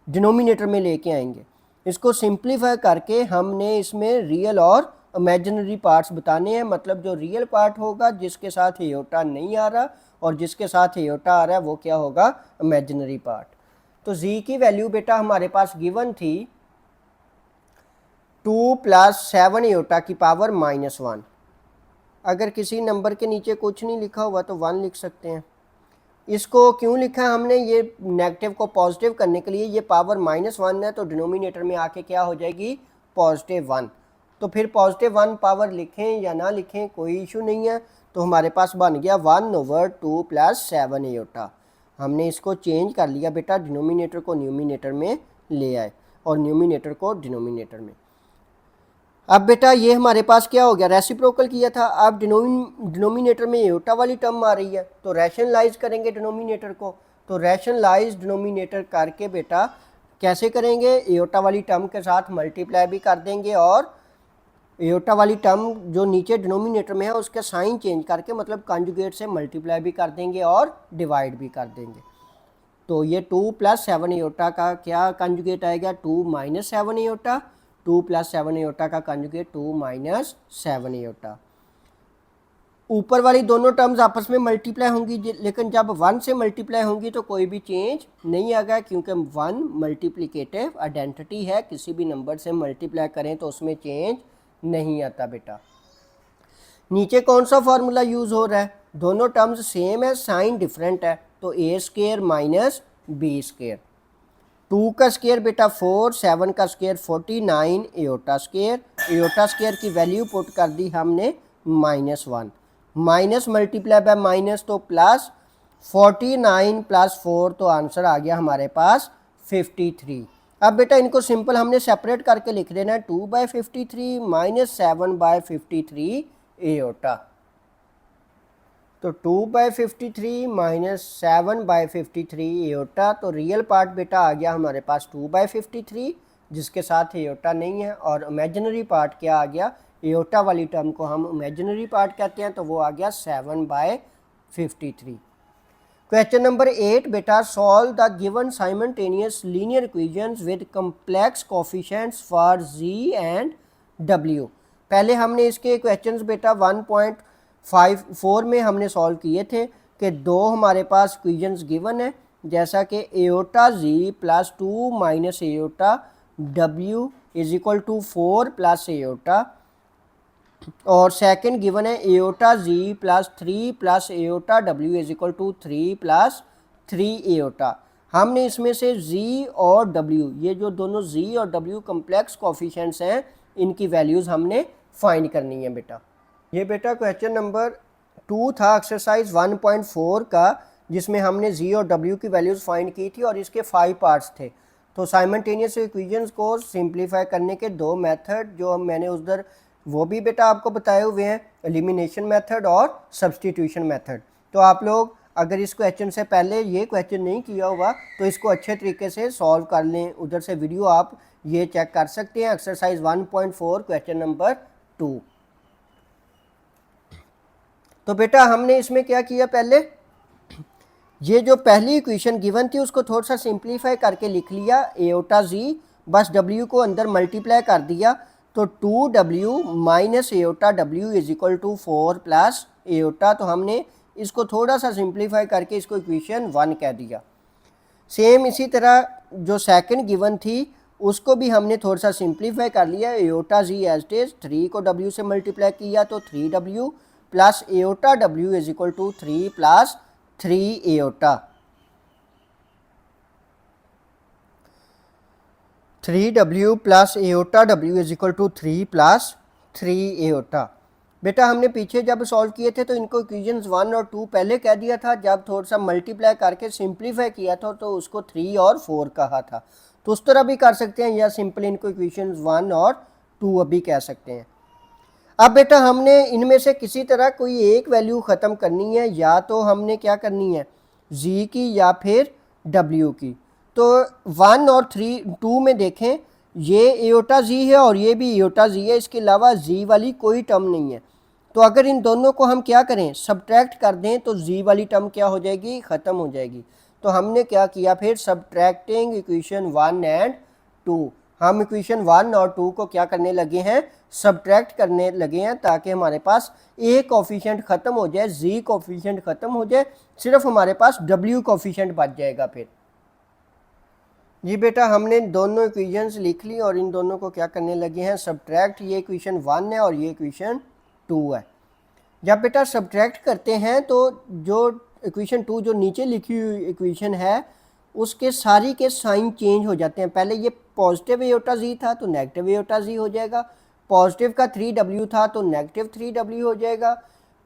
डिनोमिनेटर में लेके आएंगे। इसको सिंप्लीफाई करके हमने इसमें रियल और इमेजिनरी पार्ट्स बताने हैं, मतलब जो रियल पार्ट होगा जिसके साथ एयोटा नहीं आ रहा और जिसके साथ एयोटा आ रहा है वो क्या होगा, इमेजिनरी पार्ट। तो z की वैल्यू बेटा हमारे पास गिवन थी 2 प्लस 7 एयोटा की पावर -1। अगर किसी नंबर के नीचे कुछ नहीं लिखा हुआ तो 1 लिख सकते हैं। इसको क्यों लिखा हमने, ये नेगेटिव को पॉजिटिव करने के लिए। ये पावर -1 है तो डिनोमिनेटर में आके क्या हो जाएगी, +1। तो फिर +1 पावर लिखें या ना लिखें कोई इशू नहीं है। तो हमारे पास बन गया 1/2 प्लस 7 एयोटा। हमने इसको चेंज कर लिया बेटा, डिनोमिनेटर को न्यूमिनेटर में ले आए और न्यूमिनेटर को डिनोमिनेटर में। अब बेटा ये हमारे पास क्या हो गया, रेसिप्रोकल किया था। अब डिनोमिनेटर में एयोटा वाली टर्म आ रही है तो रैशनलाइज करेंगे डिनोमिनेटर को। तो रैशनलाइज डिनोमिनेटर करके बेटा कैसे करेंगे, एयोटा वाली टर्म के साथ मल्टीप्लाई भी कर देंगे और एयोटा वाली टर्म जो नीचे डिनोमिनेटर में है उसके साइन चेंज करके, मतलब कॉन्जुगेट से मल्टीप्लाई भी कर देंगे और डिवाइड भी कर देंगे। तो ये 2 प्लस 7 एयोटा का क्या कॉन्जुगेट आएगा, 2 माइनस 7 एयोटा। 2 प्लस 7 एयोटा का कॉन्जुगेट 2 माइनस 7 एयोटा। ऊपर वाली दोनों टर्म्स आपस में मल्टीप्लाई होंगी, लेकिन जब 1 से मल्टीप्लाई होंगी तो कोई भी चेंज नहीं आएगा, क्योंकि 1 मल्टीप्लिकेटिव आइडेंटिटी है। किसी भी नंबर से मल्टीप्लाई करें तो उसमें चेंज नहीं आता बेटा। नीचे कौन सा फार्मूला यूज़ हो रहा है, दोनों टर्म्स सेम है, साइन डिफरेंट है। तो a square minus B square. 2 का स्क्वायर बेटा 4, 7 का square 49 iota square. Iota square की वैल्यू पुट कर दी हमने -1, माइनस मल्टीप्लाई बाय माइनस तो प्लस, 49 प्लस 4 तो आंसर आ गया हमारे पास 53। अब बेटा इनको सिंपल हमने सेपरेट करके लिख देना है, 2/53 माइनस 7/53 एयोटा। तो 2/53 माइनस 7/53 एयोटा। तो रियल पार्ट बेटा आ गया हमारे पास 2/53 जिसके साथ एयोटा नहीं है, और इमेजिनरी पार्ट क्या आ गया, एयोटा वाली टर्म को हम इमेजिनरी पार्ट कहते हैं, तो वो आ गया 7/53। क्वेश्चन नंबर 8 बेटा, solve the given simultaneous linear equations with complex coefficients for z and w। पहले हमने इसके क्वेश्चंस बेटा 1.54 में हमने सॉल्व किए थे कि दो हमारे पास इक्वेशंस गिवन है, जैसा कि iota z plus 2 minus iota w is equal to 4 plus iota, और सेकंड गिवन है iota z plus 3 plus iota w is equal to 3 plus 3 iota. हमने इसमें से z और w, ये जो दोनों z और w कम्प्लेक्स कोफिशिएंट्स हैं, इनकी वैल्यूज़ हमने फाइंड करनी है बेटा। ये बेटा क्वेश्चन नंबर 2 था एक्सरसाइज 1.4 का, जिसमें हमने z और w की वैल्यूज़ फाइंड की थी और इसके 5 पार्ट्स थे। तो साइमल्टेनियस इक्वेशंस को सिंप्लीफाई करने के 2 मेथड जो मैंने उधर वो भी बेटा आपको बताए हुए हैं, एलिमिनेशन मेथड और सब्सटीट्यूशन मेथड। तो आप लोग अगर इस क्वेश्चन से पहले ये क्वेश्चन नहीं किया होगा तो इसको अच्छे तरीके से सॉल्व कर लें, उधर से वीडियो आप ये चेक कर सकते हैं। Exercise 1.4 question number 2। तो बेटा हमने इसमें क्या किया, पहले ये जो पहली इक्वेशन गिवन थी उसको थोड़ा सा सिंप्लीफाई करके लिख लिया, एओटा जी, बस डब्ल्यू को अंदर मल्टीप्लाई कर दिया, तो 2w minus iota w is equal to 4 plus iota. तो हमने इसको थोड़ा सा सिंप्लीफाई करके इसको इक्वेशन 1 कह दिया। सेम इसी तरह जो सेकंड गिवन थी उसको भी हमने थोड़ा सा सिंप्लीफाई कर लिया, iota Z as it is, 3 को w से मल्टीप्लाई किया तो 3w plus iota w is equal to 3 plus 3 iota, 3w plus iota w is equal to 3 plus 3 iota. बेटा हमने पीछे जब सॉल्व किए थे तो इनको इक्वेशंस 1 और 2 पहले कह दिया था, जब थोड़ा सा मल्टीप्लाई करके सिंप्लीफाई किया था तो उसको 3 और 4 कहा था। तो उस तरह भी कर सकते हैं या सिंपल इनको इक्वेशंस 1 और 2 अभी कह सकते हैं। अब बेटा हमने इनमें से किसी तरह कोई एक वैल्यू ख़त्म करनी है, या तो हमने क्या करनी है z की या फिर w की। तो 1 और 2 में देखें ये एओटा z है और ये भी एओटा z है, इसके अलावा z वाली कोई टर्म नहीं है। तो अगर इन दोनों को हम क्या करें, सब्ट्रैक्ट कर दें तो z वाली टर्म क्या हो जाएगी, ख़त्म हो जाएगी। तो हमने क्या किया फिर, सब्ट्रैक्टिंग इक्वेशन 1 एंड 2, हम इक्वेशन 1 और 2 को क्या करने लगे हैं, सब्ट्रैक्ट करने लगे हैं, ताकि हमारे पास ए कोफिशिएंट ख़त्म हो जाए, जी कोफिशिएंट ख़त्म हो जाए, सिर्फ हमारे पास डब्ल्यू कोफिशिएंट बच जाएगा फिर। जी बेटा हमने दोनों इक्वेशंस लिख ली और इन दोनों को क्या करने लगे हैं, सब्ट्रैक्ट। ये इक्वेशन 1 है और ये इक्वेशन 2 है। जब बेटा सब्ट्रैक्ट करते हैं तो जो इक्वेशन 2 जो नीचे लिखी हुई इक्वेशन है उसके सारी के साइन चेंज हो जाते हैं। पहले ये पॉजिटिव एओटा जी था तो नेगेटिव एओटा जी हो जाएगा, पॉजिटिव का 3w था तो नेगेटिव 3w हो जाएगा,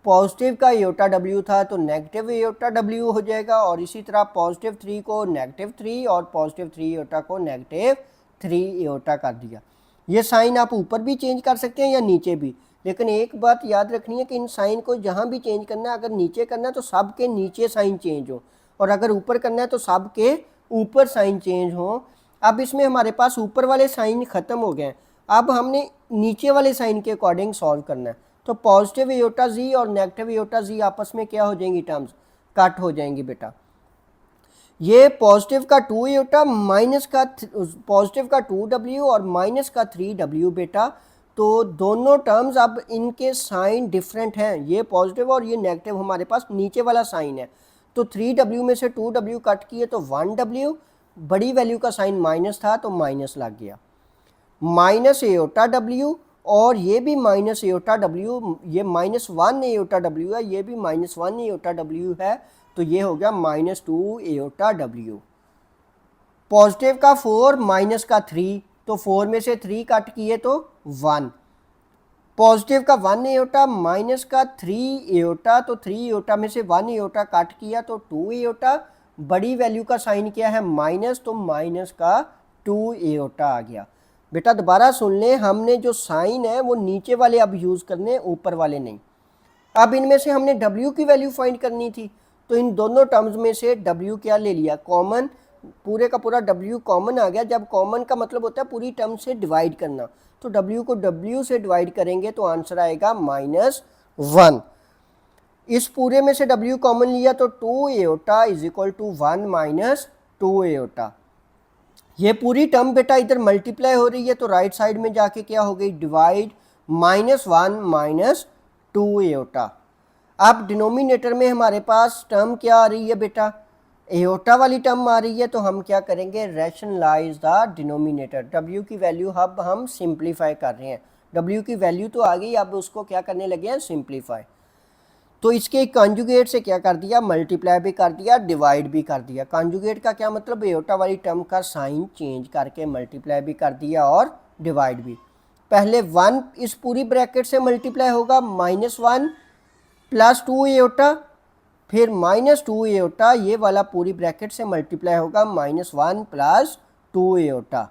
पॉजिटिव का एओटा w था तो नेगेटिव एओटा w हो जाएगा, और इसी तरह पॉजिटिव 3 को नेगेटिव 3 और पॉजिटिव 3 एओटा को नेगेटिव 3 एओटा कर दिया। ये साइन आप ऊपर भी चेंज कर सकते हैं या नीचे भी, लेकिन एक बात याद रखनी है कि इन साइन को जहाँ भी चेंज करना है, अगर नीचे करना है तो सब के नीचे साइन चेंज हो, और अगर ऊपर करना है तो सब के ऊपर साइन चेंज हो। अब इसमें हमारे पास ऊपर वाले साइन ख़त्म हो गए, अब हमने नीचे वाले साइन के अकॉर्डिंग सॉल्व करना है। तो पॉजिटिव एओटा जी और नेगेटिव एओटा जी आपस में क्या हो जाएंगी, टर्म्स कट हो जाएंगी बेटा। ये पॉजिटिव का 2 एओटा माइनस का पॉजिटिव का 2w और माइनस का 3w बेटा, तो दोनों टर्म्स अब इनके साइन डिफरेंट हैं, ये पॉजिटिव और ये नेगेटिव हमारे पास नीचे वाला साइन है। तो 3w में से 2w कट किए तो 1w, बड़ी वैल्यू का साइन माइनस था तो माइनस लग गया, माइनस एओटा w, और ये भी माइनस एओटा w, ये -1 एओटा w है, ये भी -1 एओटा w है, तो ये हो गया -2 एओटा w। पॉजिटिव का 4 माइनस का 3, तो 4 में से 3 कट किए तो 1, पॉजिटिव का 1 एओटा माइनस का 3 एओटा, तो 3 एओटा में से 1 एओटा कट किया तो 2 एओटा, बड़ी वैल्यू का साइन क्या है माइनस, तो माइनस का 2 एओटा आ गया। बेटा दोबारा सुन लें, हमने जो साइन है वो नीचे वाले अब यूज़ करने, ऊपर वाले नहीं। अब इनमें से हमने w की वैल्यू फाइंड करनी थी, तो इन दोनों टर्म्स में से w क्या ले लिया, कॉमन, पूरे का पूरा w कॉमन आ गया। जब कॉमन का मतलब होता है पूरी टर्म से डिवाइड करना, तो w को w से डिवाइड करेंगे तो आंसर आएगा -1। इस पूरे में से w कॉमन लिया तो 2 iota is equal to 1 minus 2 iota. ये पूरी टर्म बेटा इधर मल्टीप्लाई हो रही है तो राइट साइड में जाके क्या हो गई, डिवाइड, -1 माइनस 2 एओटा। अब डिनोमिनेटर में हमारे पास टर्म क्या आ रही है बेटा, एओटा वाली टर्म आ रही है, तो हम क्या करेंगे, रैशनलाइज द डिनोमिनेटर। w की वैल्यू अब हम सिंप्लीफाई कर रहे हैं, w की वैल्यू तो आ गई, अब उसको क्या करने लगे हैं, सिंप्लीफाई। तो इसके कॉन्जुगेट से क्या कर दिया, मल्टीप्लाई भी कर दिया, डिवाइड भी कर दिया। कॉन्जुगेट का क्या मतलब, एओटा वाली टर्म का साइन चेंज करके मल्टीप्लाई भी कर दिया और डिवाइड भी। पहले 1 इस पूरी ब्रैकेट से मल्टीप्लाई होगा, -1 प्लस 2 एओटा, फिर -2 एओटा, ये वाला पूरी ब्रैकेट से मल्टीप्लाई होगा, -1 प्लस 2 एओटा।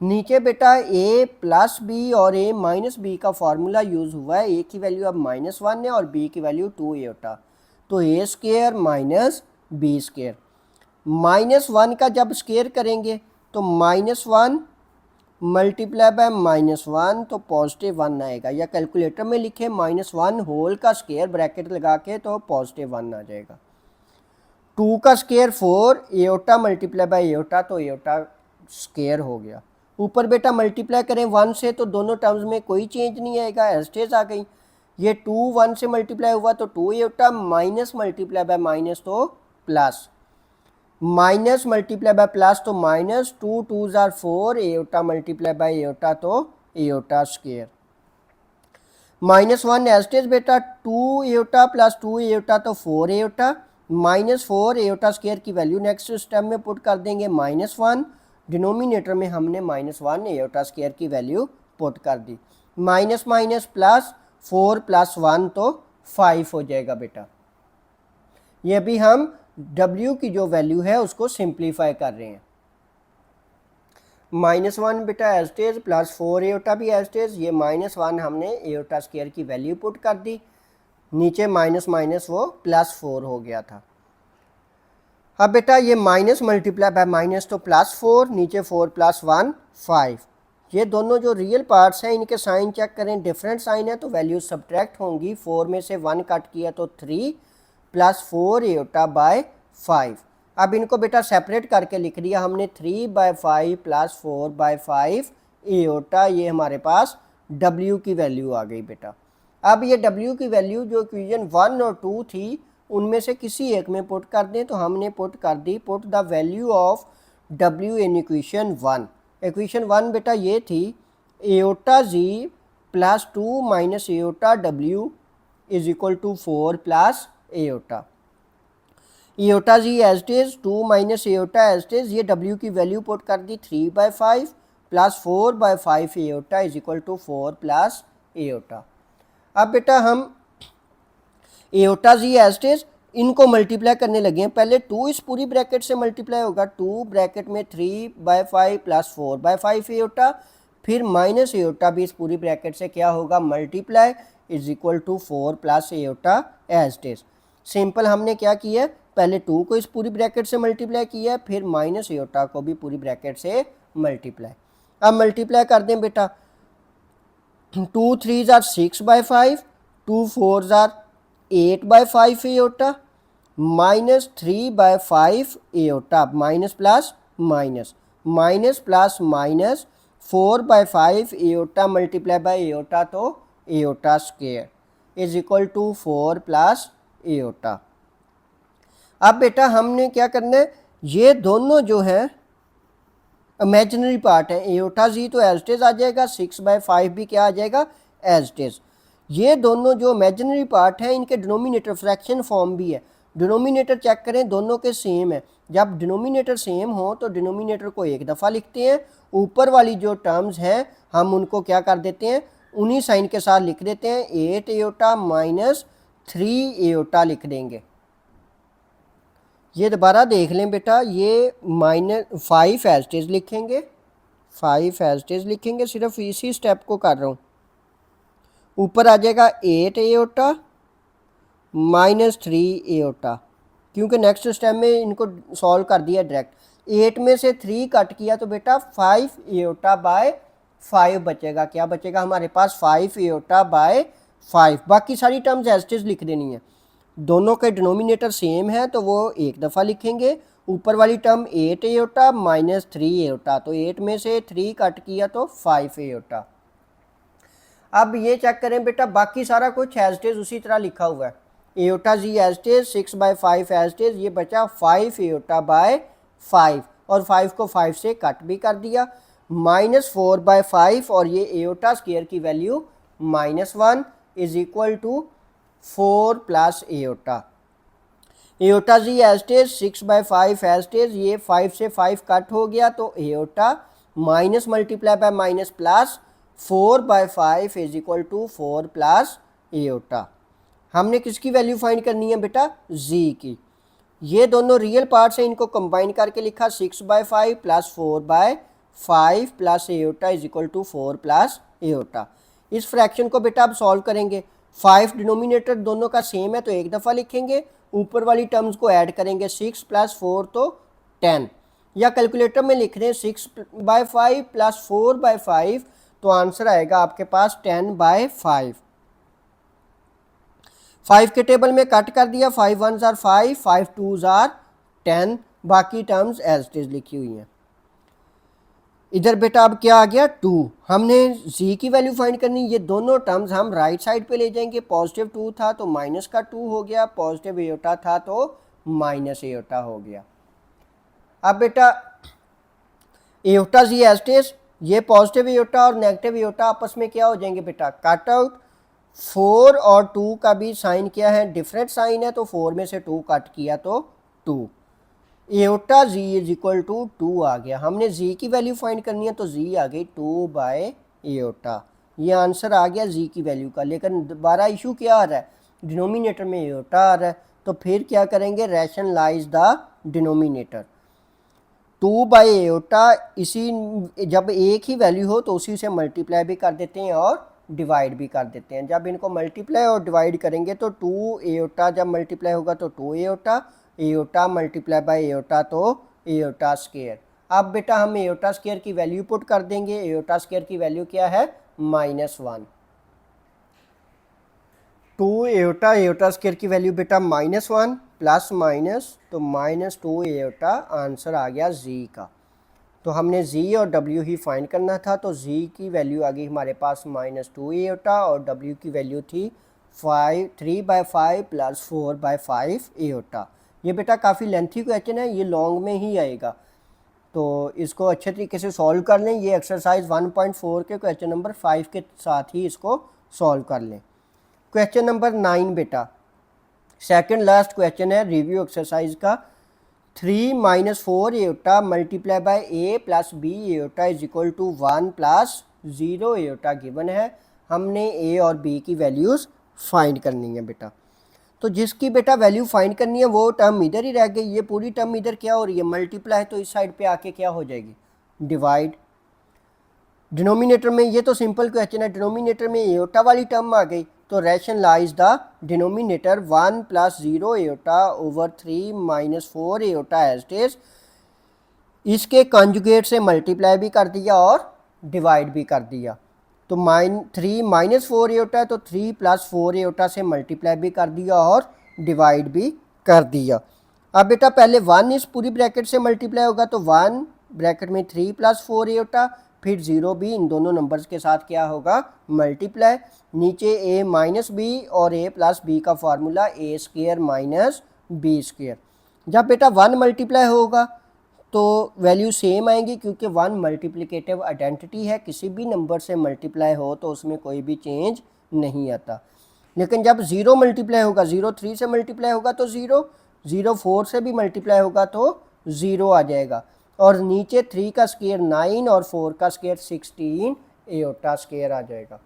नीचे बेटा a प्लस बी और a माइनस बी का फार्मूला यूज़ हुआ है, a की वैल्यू अब -1 है और b की वैल्यू 2 एओटा। तो a square minus B square. -1 का जब स्क्वायर करेंगे तो -1 मल्टीप्लाई बाय -1 तो +1 आएगा, या कैलकुलेटर में लिखे -1 होल का स्क्वायर ब्रैकेट लगा के तो +1 आ जाएगा। 2 का square 4 iota multiply by iota तो एओटा स्क्वायर हो गया। ऊपर बेटा मल्टीप्लाई करें 1 से तो दोनों टर्म्स में कोई चेंज नहीं आएगा, एस्टेज आ गई। ये 2 1 से मल्टीप्लाई हुआ तो 2 iota, minus multiply by minus तो plus, minus multiply by plus तो minus, 2 2 are 4 iota multiply by iota तो एओटा स्क्वायर। -1 एस्टेज बेटा 2 एओटा प्लस 2 एओटा तो 4 एओटा, -4 एओटा स्क्वायर की वैल्यू नेक्स्ट स्टेप में पुट कर देंगे -1, डिनोमिनेटर में हमने -1 एओटा स्क्वायर की वैल्यू पुट कर दी। माइनस माइनस प्लस, 4 + 1 तो 5 हो जाएगा बेटा। ये भी हम W की जो वैल्यू है उसको सिंप्लीफाई कर रहे हैं। -1 बेटा एस्टेज प्लस 4 एओटा भी एस्टेज, ये -1 हमने एओटा स्क्वायर की वैल्यू पुट कर दी, नीचे माइनस माइनस वो +4 हो गया था। अब बेटा ये माइनस मल्टीप्लाई बाय माइनस तो +4, नीचे 4 + 1 5। ये दोनों जो रियल पार्ट्स हैं इनके साइन चेक करें, डिफरेंट साइन है तो वैल्यू सब्ट्रैक्ट होंगी। 4 में से 1 कट किया तो 3 + 4 एओटा बाय 5। अब इनको बेटा सेपरेट करके लिख दिया हमने, 3/5 + 4/5 एओटा, ये हमारे पास W की वैल्यू आ गई बेटा। अब ये W की वैल्यू जो इक्वेशन 1 और 2 थी उनमें से किसी एक में पुट कर दें, तो हमने पुट कर दी, put the value of W in equation 1। Equation 1 बेटा ये थी, iota Z + 2 - iota W = 4 + iota. Iota Z as it is, 2 - iota as it is, ये W की वैल्यू पुट कर दी 3/5 + 4/5 एओटा = 4 + एओटा। अब बेटा हम iota Z as it is इनको मल्टीप्लाई करने लगे हैं। पहले 2 इस पूरी ब्रैकेट से मल्टीप्लाई होगा, 2 ब्रैकेट में 3/5 + 4/5 एओटा, फिर माइनस एओटा भी इस पूरी ब्रैकेट से क्या होगा multiply = 4 + iota as it is. Simple हमने क्या किया है, पहले 2 को इस पूरी ब्रैकेट से मल्टीप्लाई किया है, फिर माइनस एओटा को भी पूरी ब्रैकेट से मल्टीप्लाई। अब मल्टीप्लाई कर दें बेटा, 2 3 jar 6/5, 2 4 jar 8/5 aorta, -3/5 aorta, minus plus minus, minus plus minus 4/5 aorta multiply by iota तो एओटा स्क्वायर = 4 + एओटा। अब बेटा हमने क्या करना है, ये दोनों जो है इमेजिनरी पार्ट है, एओटा Z तो एज इट इज आ जाएगा, 6/5 भी क्या आ जाएगा एज इट इज। ये दोनों जो इमेजिनरी पार्ट है इनके डिनोमिनेटर फ्रैक्शन फॉर्म भी है, डिनोमिनेटर चेक करें दोनों के सेम है। जब डिनोमिनेटर सेम हो तो डिनोमिनेटर को एक दफ़ा लिखते हैं, ऊपर वाली जो टर्म्स हैं हम उनको क्या कर देते हैं, उन्हीं साइन के साथ लिख देते हैं, 8 एओटा -3 एओटा लिख देंगे। ये दोबारा देख लें बेटा, ये -5 एज इट इज लिखेंगे, 5 एज इट इज लिखेंगे, सिर्फ इसी स्टेप को कर रहा हूँ। ऊपर आ जाएगा 8 एओटा -3 एओटा, क्योंकि नेक्स्ट स्टेप में इनको सॉल्व कर दिया डायरेक्ट। 8 में से 3 कट किया तो बेटा 5 एओटा बाय 5 बचेगा, क्या बचेगा हमारे पास 5 एओटा बाय 5। बाकी सारी टर्म्स एज इट इज लिख देनी है, दोनों के डिनोमिनेटर सेम है तो वो एक दफ़ा लिखेंगे। ऊपर वाली टर्म 8 एओटा -3 एओटा, तो 8 में से 3 कट किया तो 5 एओटा। अब ये चेक करें बेटा, बाकी सारा कुछ एज इट इज उसी तरह लिखा हुआ है, iota Z as it is, 6/5 as it is, ये बचा 5 एओटा बाय 5 और 5 को 5 से कट भी कर दिया, -4/5 और ये एओटा स्क्वायर की value -1 = 4 + iota. Iota Z as it is, 6/5 as it is, ये 5 से 5 कट हो गया तो iota minus multiply by minus plus 4/5 = 4 + iota. हमने किसकी वैल्यू फाइंड करनी है बेटा, Z की। ये दोनों रियल पार्ट्स हैं, इनको कंबाइन करके लिखा 6/5 + 4/5 + एओटा = 4 + एओटा। इस फ्रैक्शन को बेटा अब सॉल्व करेंगे, 5 डिनोमिनेटर दोनों का सेम है तो एक दफ़ा लिखेंगे, ऊपर वाली टर्म्स को ऐड करेंगे 6 + 4 तो 10, या कैलकुलेटर में लिख दें 6/5 + 4/5 तो आंसर आएगा आपके पास 10/5। 5 के टेबल में कट कर दिया, 5 1s are 5, 5 2s are 10, बाकी टर्म्स एज इट इज लिखी हुई हैं। इधर बेटा अब क्या आ गया 2, हमने z की वैल्यू फाइंड करनी, ये दोनों टर्म्स हम राइट साइड पे ले जाएंगे, पॉजिटिव 2 था तो माइनस का 2 हो गया, पॉजिटिव एयोटा था तो माइनस एयोटा हो गया। अब बेटा एयोटा जी एस्टेस, ये पॉजिटिव एयोटा और नेगेटिव एयोटा आपस में क्या हो जाएंगे बेटा, कट आउट। 4 और 2 का भी साइन क्या है, डिफरेंट साइन है, तो 4 में से 2 कट किया तो 2, iota z is equal to 2 आ गया। हमने z की वैल्यू फाइंड करनी है तो z आ गई 2/एयोटा, ये आंसर आ गया z की वैल्यू का। लेकिन दोबारा इशू क्या आ रहा है, डिनोमिनेटर में एयोटा आ रहा है, तो फिर क्या करेंगे, रैशनलाइज द डिनोमिनेटर। 2/एयोटा, इसी जब एक ही वैल्यू हो तो उसी से मल्टीप्लाई भी कर देते हैं और डिवाइड भी कर देते हैं। जब इनको मल्टीप्लाई और डिवाइड करेंगे तो 2 एयोटा जब मल्टीप्लाई होगा तो 2 aorta, aorta multiply by iota तो एयोटा स्क्वायर। अब बेटा हम एयोटा स्क्वायर की वैल्यू पुट कर देंगे, एयोटा स्क्वायर की वैल्यू क्या है, -1। 2 एयोटा, एयोटा स्क्वायर की वैल्यू बेटा -1 प्लस माइनस तो -2 एयोटा, आंसर आ गया z का। तो हमने z और w ही फाइंड करना था, तो z की वैल्यू आ गई हमारे पास -2 एयोटा और w की वैल्यू थी 3/5 + 4/5 एयोटा। ये बेटा काफ़ी लेंथी क्वेश्चन है, ये लॉन्ग में ही आएगा, तो इसको अच्छे तरीके से सॉल्व कर लें। ये एक्सरसाइज 1.4 के क्वेश्चन नंबर 5 के साथ ही इसको सॉल्व कर लें। क्वेश्चन नंबर 9 बेटा सेकंड लास्ट क्वेश्चन है रिव्यू एक्सरसाइज का। 3 - 4 iota multiply by a + b iota is equal to 1 + 0 iota given है। हमने a और b की वैल्यूज़ फाइंड करनी है बेटा। तो जिसकी बेटा वैल्यू फाइंड करनी है वो टर्म इधर ही रह गई, ये पूरी टर्म इधर क्या हो रही है, मल्टीप्लाई, तो इस साइड पे आके क्या हो जाएगी, डिवाइड। डिनोमिनेटर में, ये तो सिंपल क्वेश्चन है, डिनोमिनेटर में एयोटा वाली टर्म आ गई, तो rationalise the denominator 1 + 0 iota over 3 - 4 iota as it is. इसके कॉन्जुगेट से मल्टीप्लाई भी कर दिया और डिवाइड भी कर दिया। तो 3 - 4 एयोटा है तो 3 + 4 एयोटा से मल्टीप्लाई भी कर दिया और डिवाइड भी कर दिया। अब बेटा पहले 1 इस पूरी ब्रैकेट से मल्टीप्लाई होगा तो 1 ब्रैकेट में 3 + 4 एयोटा, फिर 0 भी इन दोनों नंबर्स के साथ क्या होगा, मल्टीप्लाई। नीचे a - b और a + b का फार्मूला a² - b²। जब बेटा 1 मल्टीप्लाई होगा तो वैल्यू सेम आएंगी, क्योंकि 1 मल्टीप्लिकेटिव आइडेंटिटी है, किसी भी नंबर से मल्टीप्लाई हो तो उसमें कोई भी चेंज नहीं आता। लेकिन जब 0 मल्टीप्लाई होगा, 0 3 से मल्टीप्लाई होगा तो 0, 0 4 से भी मल्टीप्लाई होगा तो 0 आ जाएगा, और नीचे 3 का स्क्वायर 9 और 4 का स्क्वायर 16 एयोटा स्क्वायर आ जाएगा।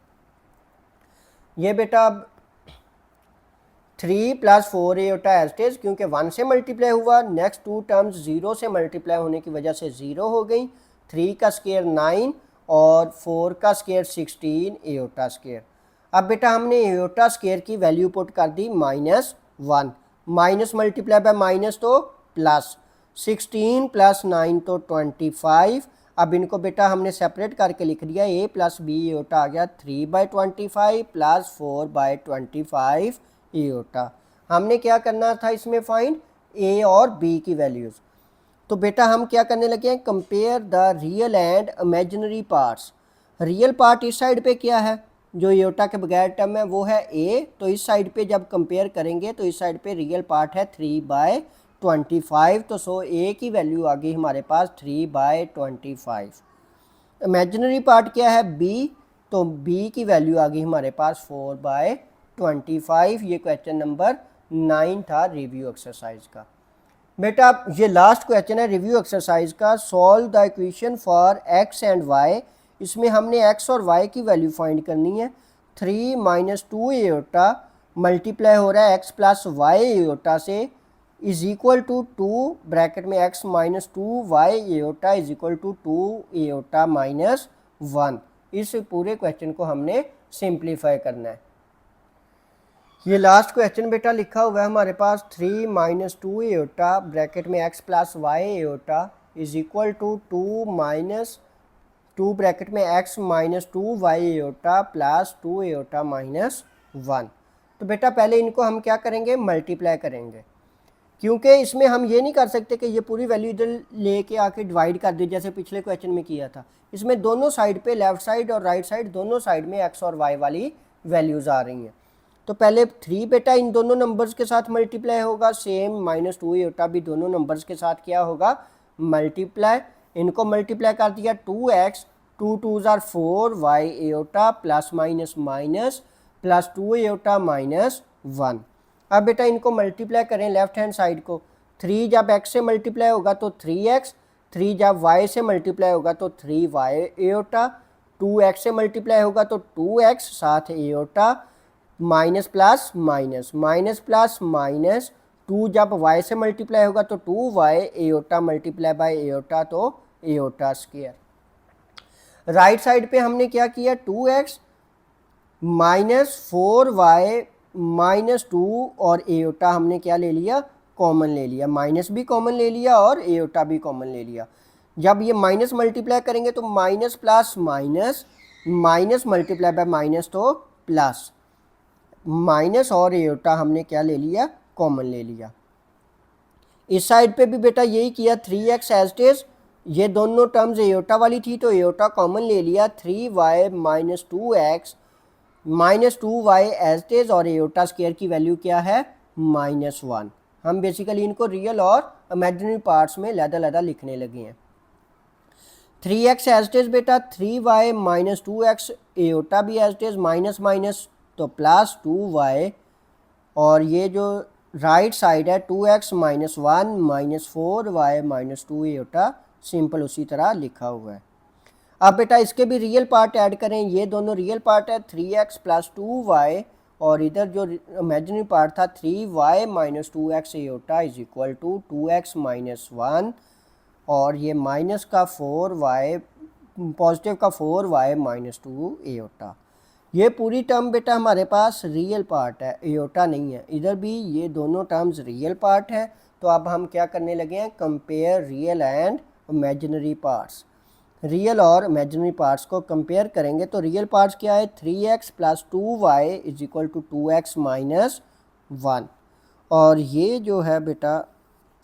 ये बेटा अब 3 + 4 एयोटा एज इट इज, क्योंकि 1 से मल्टीप्लाई हुआ, नेक्स्ट 2 टर्म्स 0 से मल्टीप्लाई होने की वजह से 0 हो गई, 3 का स्क्वायर 9 और 4 का स्क्वायर 16 एयोटा स्क्वायर। अब बेटा हमने एयोटा स्क्वायर की वैल्यू पुट कर दी -1, माइनस मल्टीप्लाई बाय माइनस तो प्लस, 16 + 9 तो 25। अब इनको बेटा हमने सेपरेट करके लिख दिया, a + b एयोटा आ गया 3/25 + 4/25 एयोटा। हमने क्या करना था इसमें फाइंड, a और b की वैल्यूज़। तो बेटा हम क्या करने लगे हैं, compare the real and imaginary parts. Real part इस साइड पे क्या है, जो एयोटा के बगैर टर्म है वो है a, तो इस साइड पे जब कंपेयर करेंगे तो इस साइड पे रियल पार्ट है 3/25, तो सो a की वैल्यू आ गई हमारे पास 3/25। इमेजिनरी पार्ट क्या है b, तो b की वैल्यू आ गई हमारे पास 4/25। ये क्वेश्चन नंबर 9 था रिव्यू एक्सरसाइज का। बेटा ये लास्ट क्वेश्चन है रिव्यू एक्सरसाइज का, solve the equation for x and y। इसमें हमने x और y की वैल्यू फाइंड करनी है। 3 - 2 एयोटा मल्टीप्लाई हो रहा है x + y एयोटा से, इज इक्वल टू 2 ब्रैकेट में x - 2y iota is equal to 2 iota -1। इस पूरे क्वेश्चन को हमने सिंप्लीफाई करना है। ये लास्ट क्वेश्चन बेटा लिखा हुआ है हमारे पास 3 माइनस 2 एटा ब्रैकेट में x plus Y iota is equal to 2 minus 2 bracket में x minus 2 Y iota plus 2 iota minus 1। तो बेटा पहले इनको हम क्या करेंगे, मल्टीप्लाई करेंगे, क्योंकि इसमें हम ये नहीं कर सकते कि ये पूरी वैल्यू इधर लेके आके डिवाइड कर दी जैसे पिछले क्वेश्चन में किया था। इसमें दोनों साइड पे, लेफ्ट साइड और राइट साइड दोनों साइड में x और y वाली वैल्यूज़ आ रही हैं। तो पहले 3 बेटा इन दोनों नंबर्स के साथ मल्टीप्लाई होगा, सेम माइनस 2 एटा भी दोनों नंबर्स के साथ क्या होगा, मल्टीप्लाई। इनको मल्टीप्लाई कर दिया 2x, 2 2 ज़ार 4 y एटा plus minus minus plus 2 iota minus 1। अब बेटा इनको मल्टीप्लाई करें लेफ्ट हैंड साइड को, 3 जब x से मल्टीप्लाई होगा तो 3x, 3 जब y से मल्टीप्लाई होगा तो 3y एटा, 2x से मल्टीप्लाई होगा तो 2x साथ एटा, minus plus minus, minus plus minus, 2 जब y से मल्टीप्लाई होगा तो 2y एटा मल्टीप्लाई बाय एटा तो एटा स्क्वायर। राइट साइड पे हमने क्या किया, 2x माइनस 4y माइनस 2 और एटा हमने क्या ले लिया, कॉमन ले लिया, माइनस भी कॉमन ले लिया और एटा भी कॉमन ले लिया। जब ये माइनस मल्टीप्लाई करेंगे तो minus plus minus, minus multiply by minus तो प्लस, माइनस और एटा हमने क्या ले लिया, कॉमन ले लिया। इस साइड पे भी बेटा यही किया, 3x एज इट इज, ये दोनों टर्म्स एटा वाली थी तो एटा कॉमन ले लिया, 3y minus 2x minus 2y as it is और एटा स्क्वायर की वैल्यू क्या है, -1। हम बेसिकली इनको रियल और इमेजिनरी पार्ट्स में लैदा लिखने लगे हैं। 3x एज इट इज बेटा, 3y माइनस 2x एटा भी as it is, minus minus तो प्लस 2y, और ये जो राइट साइड है 2x minus 1 minus 4y minus 2 एटा सिंपल उसी तरह लिखा हुआ है। अब बेटा इसके भी रियल पार्ट ऐड करें, ये दोनों रियल पार्ट है 3x प्लस 2y, और इधर जो इमेजिनरी पार्ट था 3y minus 2x Etah is equal to 2x minus 1, और ये माइनस का 4y पॉजिटिव का 4y माइनस 2 एटा। ये पूरी टर्म बेटा हमारे पास रियल पार्ट है, एटा नहीं है। इधर भी ये दोनों टर्म्स रियल पार्ट है। तो अब हम क्या करने लगे हैं, compare real and imaginary parts. Real और इमेजिनरी पार्ट्स को कंपेयर करेंगे तो रियल पार्ट्स क्या है, 3x plus 2y is equal to 2x minus 1, और ये जो है बेटा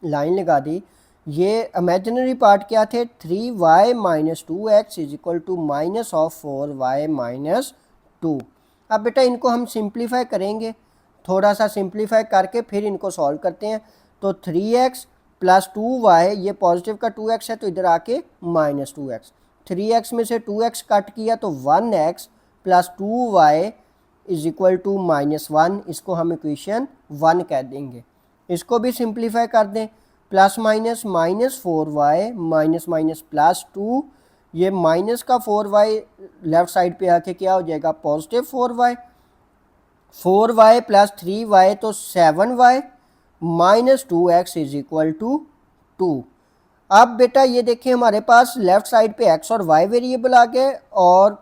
लाइन लगा दी। ये इमेजिनरी पार्ट क्या थे, 3y minus 2x is equal to minus of 4y minus 2। अब बेटा इनको हम सिंप्लीफाई करेंगे, थोड़ा सा सिंप्लीफाई करके फिर इनको सॉल्व करते हैं। तो 3x प्लस 2y, ये पॉजिटिव का 2x है तो इधर आके माइनस 2x, 3x में से 2x कट किया तो 1x plus 2y is equal to -1। इसको हम इक्वेशन 1 कह देंगे। इसको भी सिंप्लीफाई कर दें, plus minus minus 4y minus minus plus 2, ये माइनस का 4y लेफ्ट साइड पे आके क्या हो जाएगा, positive 4y, 4y plus 3y तो 7y minus 2x is equal to 2। अब बेटा ये देखिए हमारे पास लेफ्ट साइड पे x और y वेरिएबल आ गए और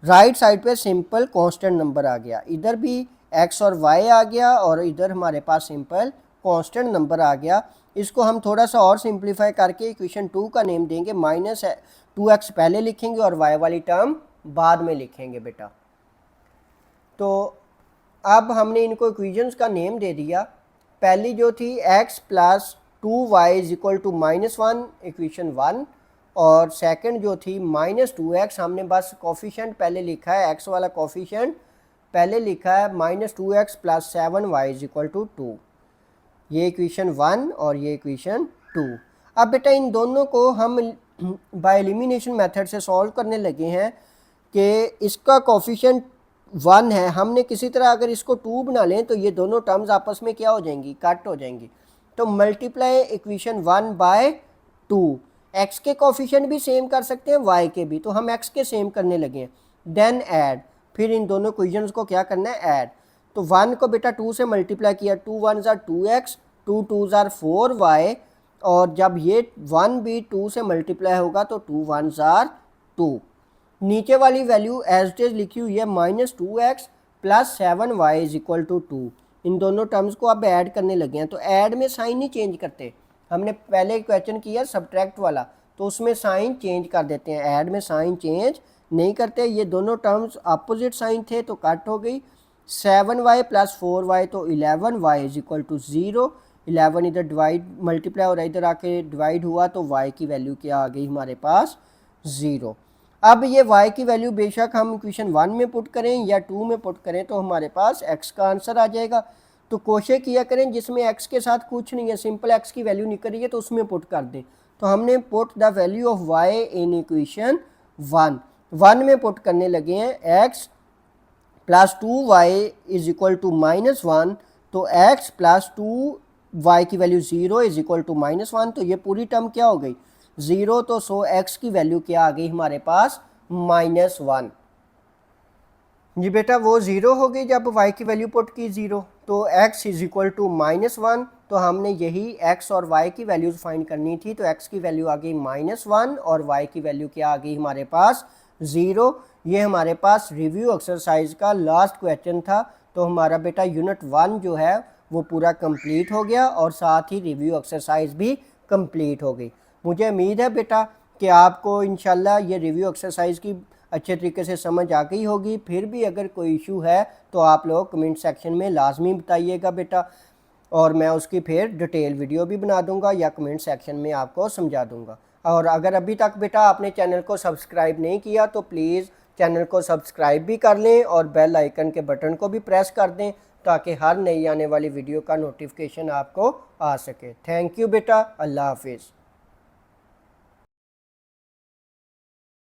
राइट साइड पे सिंपल कांस्टेंट नंबर आ गया। इधर भी x और y आ गया और इधर हमारे पास सिंपल कांस्टेंट नंबर आ गया। इसको हम थोड़ा सा और सिंप्लीफाई करके इक्वेशन 2 का नेम देंगे, माइनस 2x पहले लिखेंगे और y वाली टर्म बाद में लिखेंगे बेटा। तो अब हमने इनको इक्वेशंस का नेम दे दिया। पहली जो थी x plus 2y is equal to -1 equation 1, और सेकंड जो थी -2x, हमने बस कोफिशिएंट पहले लिखा है, x वाला कोफिशिएंट पहले लिखा है, -2x plus 7y is equal to 2। ये इक्वेशन 1 और ये इक्वेशन 2। अब बेटा इन दोनों को हम बाय एलिमिनेशन मेथड से सॉल्व करने लगे हैं कि इसका कोफिशिएंट 1 है, हमने किसी तरह अगर इसको 2 बना लें तो ये दोनों टर्म्स आपस में क्या हो जाएंगी, कट हो जाएंगी। तो मल्टीप्लाई इक्वेशन 1 बाय 2, x के कोफिशिएंट भी सेम कर सकते हैं, y के भी, तो हम x के सेम करने लगे हैं। देन ऐड, फिर इन दोनों इक्वेशंस को क्या करना है, ऐड। तो 1 को बेटा 2 से मल्टीप्लाई किया, 2 1 ज़ार 2x, 2 2 ज़ार 4y, और जब ये 1 भी 2 से मल्टीप्लाई होगा तो 2 1 ज़ार 2। नीचे वाली वैल्यू एज इट इज लिखी हुई है -2x plus 7y is equal to 2। इन दोनों टर्म्स को अब ऐड करने लगे हैं, तो ऐड में साइन नहीं चेंज करते। हमने पहले क्वेश्चन किया सब्ट्रैक्ट वाला, तो उसमें साइन चेंज कर देते हैं, ऐड में साइन चेंज नहीं करते। ये दोनों टर्म्स अपोजिट साइन थे तो कट हो गई। 7y प्लस 4y तो 11y इज इक्वल टू 0। 11 इधर डिवाइड मल्टीप्लाई और इधर आके डिवाइड हुआ तो y की वैल्यू क्या आ गई हमारे पास 0। अब ये y की वैल्यू बेशक हम इक्वेशन 1 में पुट करें या 2 में पुट करें तो हमारे पास x का आंसर आ जाएगा। तो कोशिश किया करें जिसमें x के साथ कुछ नहीं है, सिंपल x की वैल्यू निकल रही है तो उसमें पुट कर दें। तो हमने put the value of y in equation 1 में पुट करने लगे हैं। x plus 2y is equal to -1, तो x प्लस 2y की वैल्यू 0 इज इक्वल टू -1, तो ये पूरी टर्म क्या हो गई 0। तो सो x की वैल्यू क्या आ गई हमारे पास -1। जी बेटा वो 0 हो गई जब y की वैल्यू पुट की 0, तो x इज इक्वल टू -1। तो हमने यही x और y की वैल्यूज फाइंड करनी थी, तो x की वैल्यू आ गई -1 और y की वैल्यू क्या आ गई हमारे पास 0। ये हमारे पास रिव्यू एक्सरसाइज का लास्ट क्वेश्चन था। तो हमारा बेटा यूनिट 1 जो है वो पूरा कंप्लीट हो गया और साथ ही रिव्यू एक्सरसाइज भी कंप्लीट हो गई। मुझे उम्मीद है बेटा कि आपको इंशाल्लाह ये रिव्यू एक्सरसाइज की अच्छे तरीके से समझ आ गई होगी। फिर भी अगर कोई इशू है तो आप लोग कमेंट सेक्शन में लाजमी बताइएगा बेटा, और मैं उसकी फिर डिटेल वीडियो भी बना दूंगा या कमेंट सेक्शन में आपको समझा दूंगा। और अगर अभी तक बेटा आपने चैनल को सब्सक्राइब नहीं किया तो प्लीज़ चैनल को सब्सक्राइब भी कर लें और बेल आइकन के बटन को भी प्रेस कर दें ताकि हर नई आने वाली वीडियो का नोटिफिकेशन आपको आ सके। थैंक यू बेटा, अल्लाह हाफिज़।